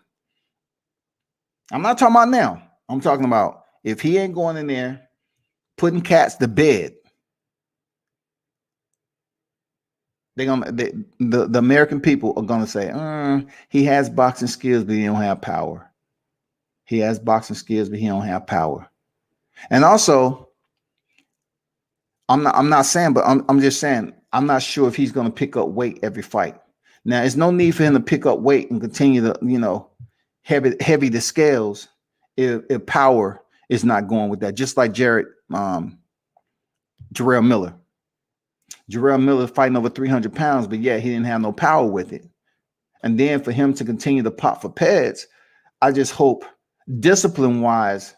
I'm not talking about now. I'm talking about if he ain't going in there putting cats to bed, the American people are gonna say, he has boxing skills, but he don't have power. He has boxing skills, but he don't have power. And also, I'm not saying, but I'm just saying, I'm not sure if he's gonna pick up weight every fight. Now, there's no need for him to pick up weight and continue to, heavy the scales if power is not going with that. Just like Jarrell Miller. Jarrell Miller fighting over 300 pounds, but yeah, he didn't have no power with it. And then for him to continue to pop for pads, I just hope discipline-wise,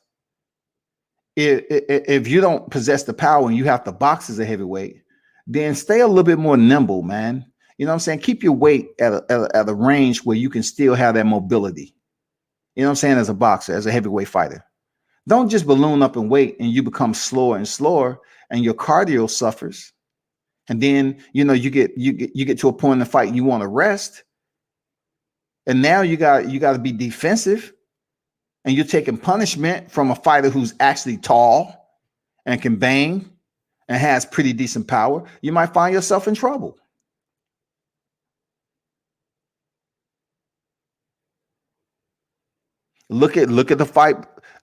if you don't possess the power and you have to box as a heavyweight, then stay a little bit more nimble, man. You know what I'm saying? Keep your weight at a range where you can still have that mobility. You know what I'm saying? As a boxer, as a heavyweight fighter. Don't just balloon up in weight and you become slower and slower and your cardio suffers. And then, you get to a point in the fight you want to rest. And now you got to be defensive. And you're taking punishment from a fighter who's actually tall and can bang and has pretty decent power. You might find yourself in trouble. Look at the fight.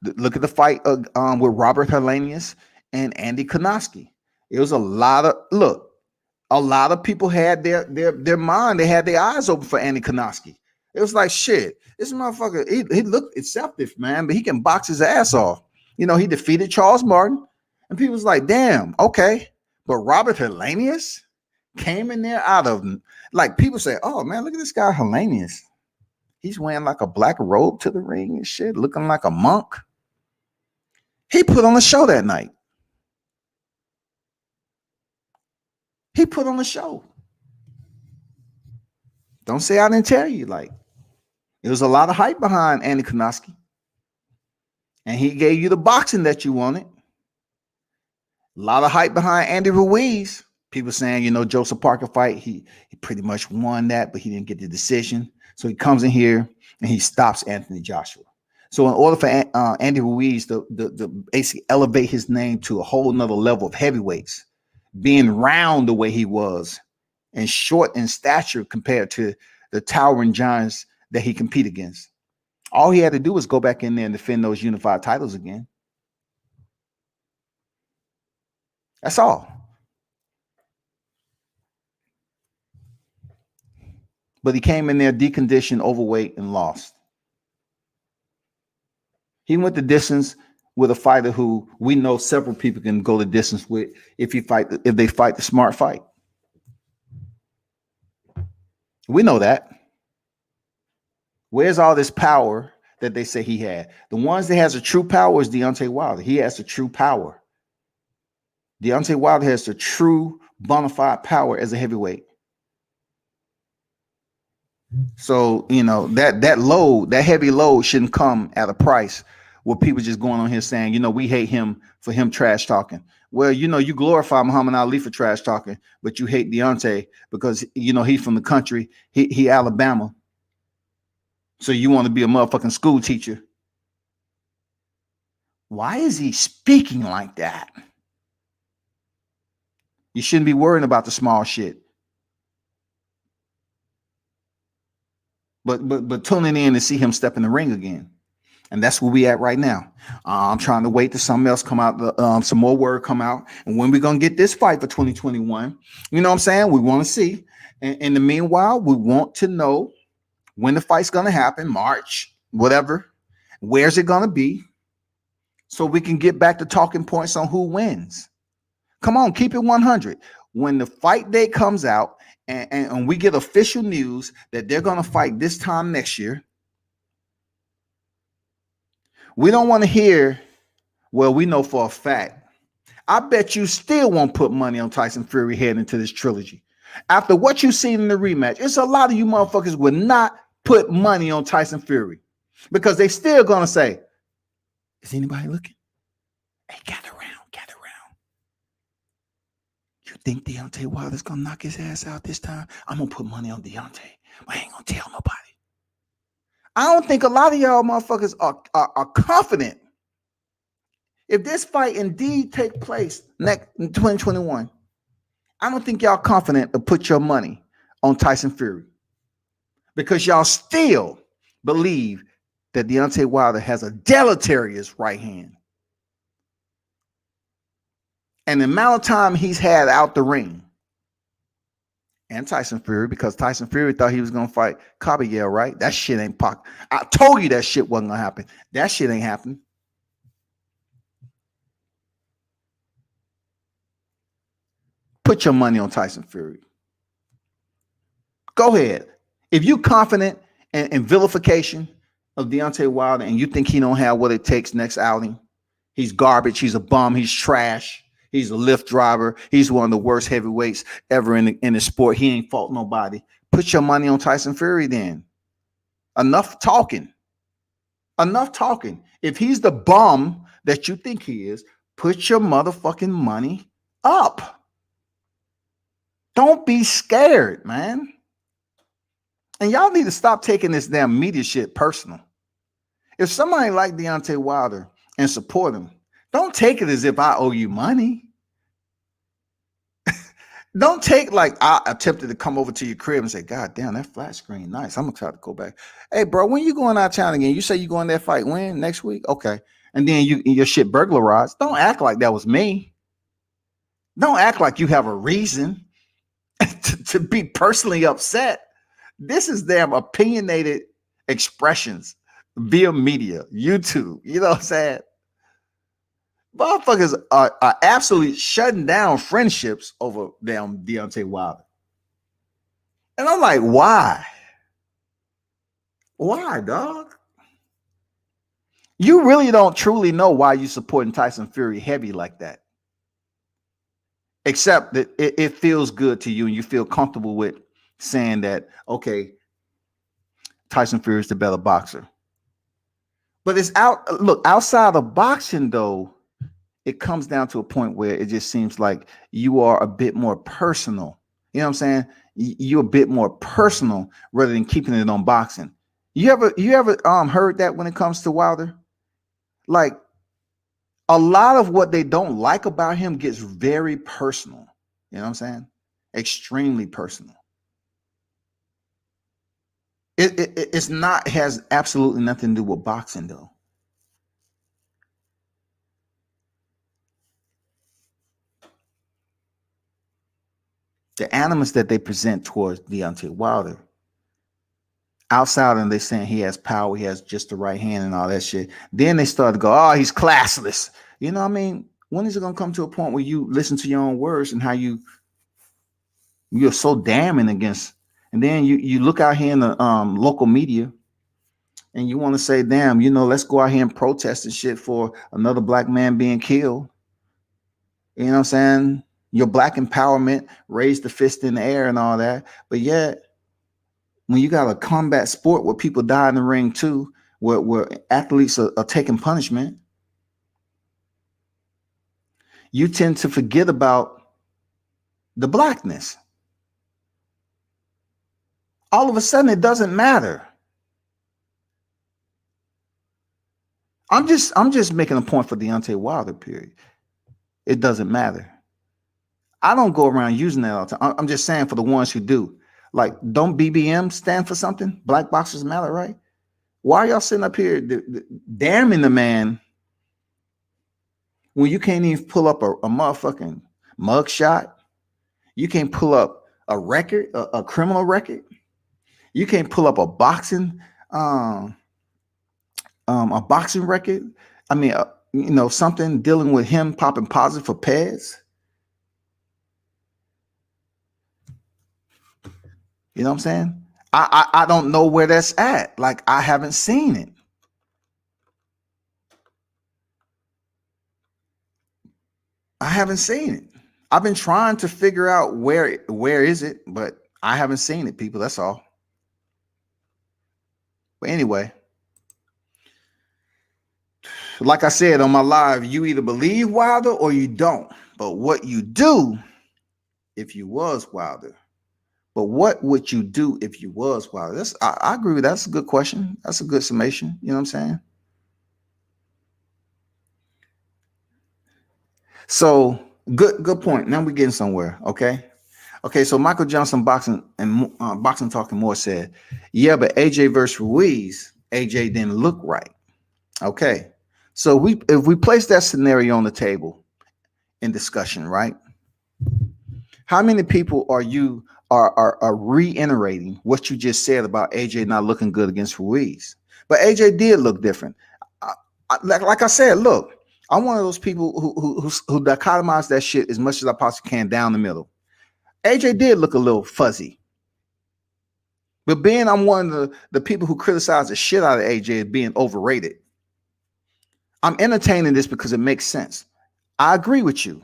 Look at the fight with Robert Helenius and Andy Konoski. It was a lot of people had their mind. They had their eyes open for Andy Konoski. It was like, shit, this motherfucker, he looked acceptive, man, but he can box his ass off. He defeated Charles Martin, and people was like, damn, okay. But Robert Helenius came in there out of, like, people say, oh, man, look at this guy Helenius. He's wearing like a black robe to the ring and shit, looking like a monk. He put on a show that night. He put on a show. Don't say I didn't tell you. Like, there was a lot of hype behind Andy Konoski. And he gave you the boxing that you wanted. A lot of hype behind Andy Ruiz. People saying, Joseph Parker fight, he pretty much won that, but he didn't get the decision. So he comes in here and he stops Anthony Joshua. So in order for Andy Ruiz to basically elevate his name to a whole nother level of heavyweights, being round the way he was and short in stature compared to the towering giants that he compete against, all he had to do was go back in there and defend those unified titles again. That's all. But he came in there deconditioned, overweight, and lost. He went the distance with a fighter who we know several people can go the distance with if they fight the smart fight. We know that. Where's all this power that they say he had? The ones that has a true power is Deontay Wilder. He has the true power. Deontay Wilder has the true bona fide power as a heavyweight. So, that heavy load shouldn't come at a price where people just going on here saying, we hate him for him trash talking. Well, you glorify Muhammad Ali for trash talking, but you hate Deontay because, he's from the country. He Alabama. So you want to be a motherfucking school teacher. Why is he speaking like that? You shouldn't be worrying about the small shit. But tuning in to see him step in the ring again. And that's where we at right now. I'm trying to wait till something else come out, some more word come out. And when we're going to get this fight for 2021, you know what I'm saying? We want to see. And in the meanwhile, we want to know when the fight's going to happen, March, whatever. Where's it going to be? So we can get back to talking points on who wins. Come on, keep it 100. When the fight date comes out and we get official news that they're going to fight this time next year, we don't want to hear, well, we know for a fact. I bet you still won't put money on Tyson Fury heading into this trilogy. After what you've seen in the rematch, it's a lot of you motherfuckers would not put money on Tyson Fury because they still going to say, is anybody looking? Hey, gather around. You think Deontay Wilder's going to knock his ass out this time? I'm going to put money on Deontay, but I ain't going to tell nobody. I don't think a lot of y'all motherfuckers are confident. If this fight indeed take place next in 2021, I don't think y'all confident to put your money on Tyson Fury because y'all still believe that Deontay Wilder has a deleterious right hand. And the amount of time he's had out the ring, and Tyson Fury, because Tyson Fury thought he was going to fight Caballero, right? That shit ain't pop. I told you that shit wasn't going to happen. That shit ain't happening. Put your money on Tyson Fury. Go ahead. If you're confident in vilification of Deontay Wilder and you think he don't have what it takes next outing, he's garbage, he's a bum, he's trash, he's a Lyft driver, he's one of the worst heavyweights ever in the sport, he ain't fought nobody. Put your money on Tyson Fury then. Enough talking. Enough talking. If he's the bum that you think he is, put your motherfucking money up. Don't be scared, man. And y'all need to stop taking this damn media shit personal. If somebody like Deontay Wilder and support him, don't take it as if I owe you money. Don't take like I attempted to come over to your crib and say, God damn, that flat screen, nice. I'm gonna try to go back. Hey, bro, when you going out of town again? You say you going that fight when? Next week? Okay. And then your shit burglarized. Don't act like that was me. Don't act like you have a reason to be personally upset. This is damn opinionated expressions via media, YouTube. You know what I'm saying? Motherfuckers are absolutely shutting down friendships over damn Deontay Wilder. And I'm like, why? Why, dog? You really don't truly know why you supporting Tyson Fury heavy like that. Except that it feels good to you and you feel comfortable with saying that, okay, Tyson Fury is the better boxer. But it's outside of boxing, though, it comes down to a point where it just seems like you are a bit more personal. You know what I'm saying? You're a bit more personal rather than keeping it on boxing. You ever heard that when it comes to Wilder? Like, a lot of what they don't like about him gets very personal. You know what I'm saying? Extremely personal. It's not, has absolutely nothing to do with boxing, though. The animus that they present towards Deontay Wilder, outside and they saying he has power, he has just the right hand and all that shit. Then they start to go, oh, he's classless. You know what I mean? When is it going to come to a point where you listen to your own words and how you're so damning against, and then you look out here in the local media and you want to say, damn, you know, let's go out here and protest and shit for another black man being killed. You know what I'm saying? Your black empowerment, raise the fist in the air and all that. But yet, when you got a combat sport where people die in the ring too, where athletes are taking punishment, you tend to forget about the blackness. All of a sudden, it doesn't matter. I'm just making a point for Deontay Wilder, period. It doesn't matter. I don't go around using that all the time. I'm just saying for the ones who do. Like, don't BBM stand for something? Black Boxers Matter, right? Why are y'all sitting up here damning the man when you can't even pull up a motherfucking mugshot? You can't pull up a record, a criminal record. You can't pull up a boxing record. I mean, you know, something dealing with him popping positive for Pez. You know what I'm saying? I don't know where that's at. Like, I haven't seen it. I haven't seen it. I've been trying to figure out where is it, but I haven't seen it, people. That's all. But anyway, like I said on my live, you either believe Wilder or you don't. But what you do, if you was Wilder, But what would you do if you was Wilder? I agree with that. That's a good question. That's a good summation. You know what I'm saying? So good point. Now we're getting somewhere. Okay. So Michael Johnson boxing and boxing talking more said, yeah, but AJ versus Ruiz, AJ didn't look right. Okay. So if we place that scenario on the table in discussion, right? How many people are reiterating what you just said about AJ not looking good against Ruiz? But AJ did look different. Like I said, look, I'm one of those people who dichotomize that shit as much as I possibly can down the middle. AJ did look a little fuzzy. But being I'm one of the people who criticize the shit out of AJ as being overrated, I'm entertaining this because it makes sense. I agree with you.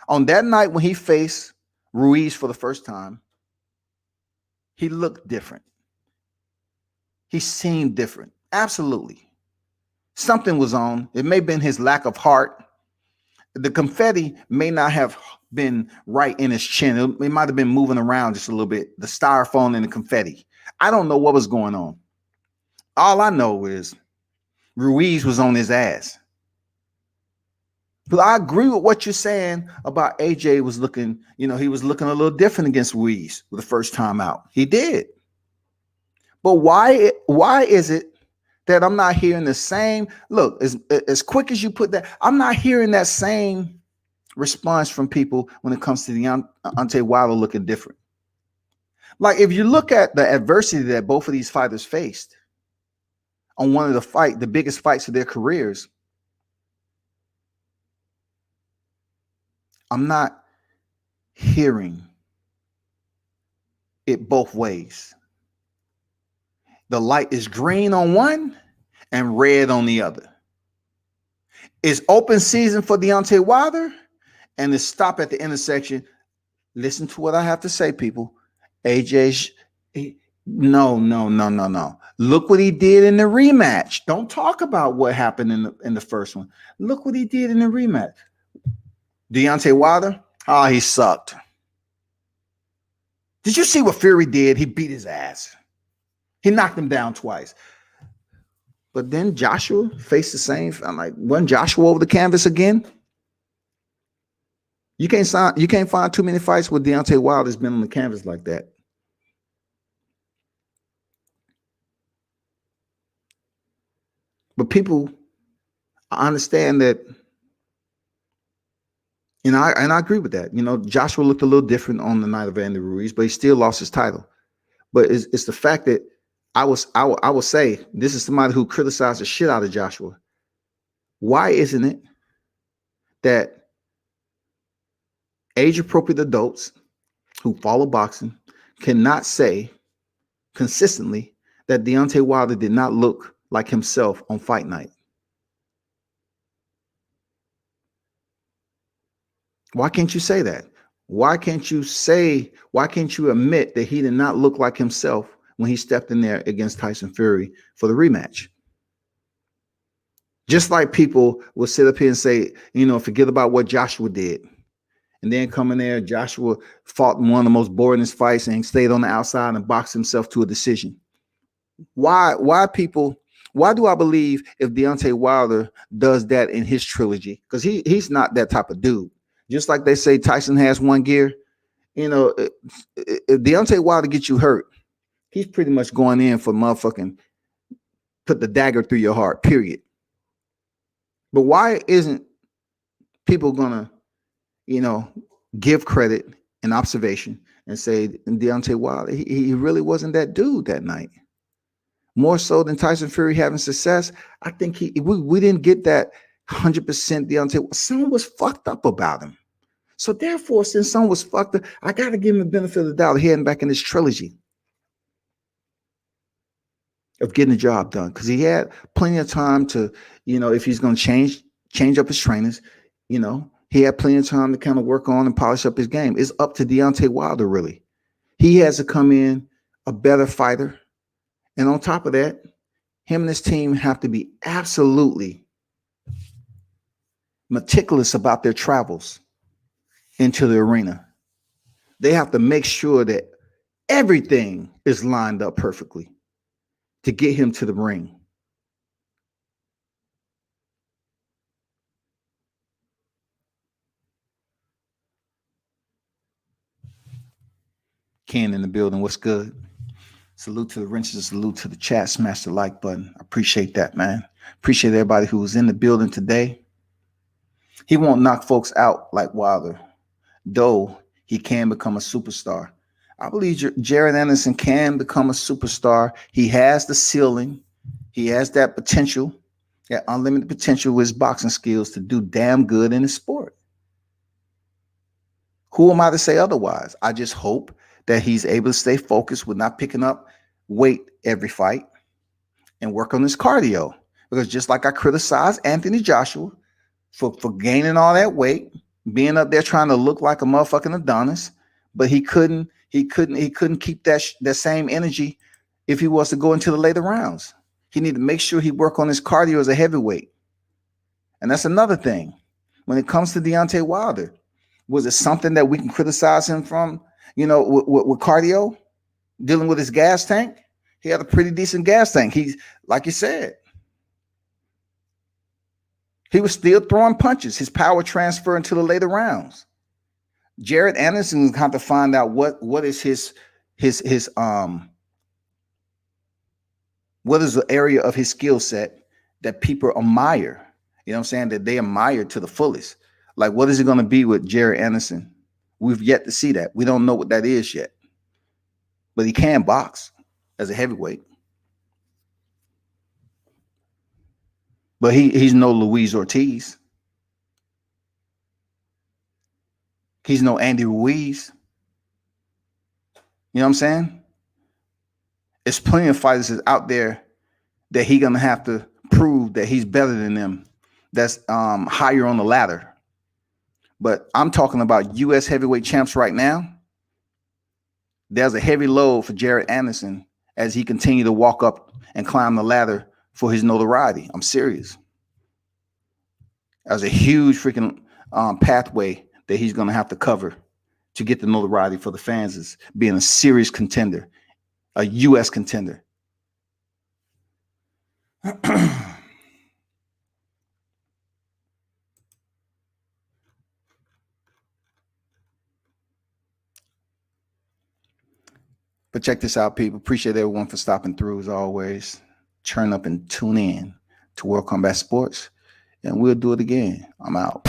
On that night when he faced Ruiz for the first time, he looked different. He seemed different. Absolutely. Something was on. It may have been his lack of heart. The confetti may not have been right in his chin. It might have been moving around just a little bit. The styrofoam and the confetti. I don't know what was going on. All I know is Ruiz was on his ass. But I agree with what you're saying about AJ was looking, he was looking a little different against Ruiz the first time out. He did. But why is it that I'm not hearing the same look as quick as you put that? I'm not hearing that same response from people when it comes to the Deontay Wilder looking different. Like if you look at the adversity that both of these fighters faced on one of the biggest fights of their careers, I'm not hearing it both ways. The light is green on one and red on the other. It's open season for Deontay Wilder, and it's stop at the intersection. Listen to what I have to say, people. AJ, no. Look what he did in the rematch. Don't talk about what happened in the first one. Look what he did in the rematch. Deontay Wilder, he sucked. Did you see what Fury did? He beat his ass. He knocked him down twice. But then Joshua faced the same. I'm like, wasn't Joshua over the canvas again? You can't find too many fights where Deontay Wilder's been on the canvas like that. But people understand that, and I agree with that. Joshua looked a little different on the night of Andy Ruiz, but he still lost his title. But it's the fact that I will say this is somebody who criticized the shit out of Joshua. Why isn't it that age-appropriate adults who follow boxing cannot say consistently that Deontay Wilder did not look like himself on fight night? Why can't you say that? Why can't you admit that he did not look like himself when he stepped in there against Tyson Fury for the rematch? Just like people will sit up here and say, forget about what Joshua did. And then come in there, Joshua fought in one of the most boringest fights and stayed on the outside and boxed himself to a decision. Why do I believe if Deontay Wilder does that in his trilogy? Because he's not that type of dude. Just like they say Tyson has one gear. If Deontay Wilder gets you hurt, he's pretty much going in for motherfucking put the dagger through your heart, period. But why isn't people gonna, give credit and observation and say Deontay Wilder, he really wasn't that dude that night? More so than Tyson Fury having success, I think we didn't get that 100% Deontay. Something was fucked up about him. So therefore, since something was fucked up, I got to give him the benefit of the doubt heading back in this trilogy of getting the job done, because he had plenty of time to, if he's going to change up his trainers, he had plenty of time to kind of work on and polish up his game. It's up to Deontay Wilder, really. He has to come in a better fighter. And on top of that, him and his team have to be absolutely meticulous about their travels into the arena. They have to make sure that Everything is lined up perfectly to get him to the ring. Ken in the building. What's good? Salute to the wrenches. Salute to the chat. Smash the like button. I appreciate that, man. Appreciate everybody who was in the building today. He won't knock folks out like Wilder, though he can become a superstar. I believe Jared Anderson can become a superstar. He has the ceiling. He has that potential, that unlimited potential with his boxing skills to do damn good in the sport. Who am I to say otherwise? I just hope that he's able to stay focused with not picking up weight every fight and work on his cardio. Because just like I criticized Anthony Joshua for gaining all that weight, being up there trying to look like a motherfucking Adonis, but he couldn't keep that same energy if he was to go into the later rounds. He needed to make sure he work on his cardio as a heavyweight. And that's another thing. When it comes to Deontay Wilder, was it something that we can criticize him from, with cardio, dealing with his gas tank? He had a pretty decent gas tank. He's, like you said, he was still throwing punches. His power transferred into the later rounds. Jared Anderson is going to find out what is his what is the area of his skill set that people admire. You know what I'm saying? That they admire to the fullest. Like, what is it going to be with Jared Anderson? We've yet to see that. We don't know what that is yet. But he can box as a heavyweight. But he's no Luis Ortiz. He's no Andy Ruiz. You know what I'm saying? There's plenty of fighters out there that he's going to have to prove that he's better than them. That's higher on the ladder. But I'm talking about U.S. heavyweight champs right now. There's a heavy load for Jared Anderson as he continues to walk up and climb the ladder for his notoriety. I'm serious. There's a huge freaking pathway that he's going to have to cover to get the notoriety for the fans as being a serious contender, a U.S. contender. But check this out, people. Appreciate everyone for stopping through as always. Turn up and tune in to World Combat Sports, and we'll do it again. I'm out.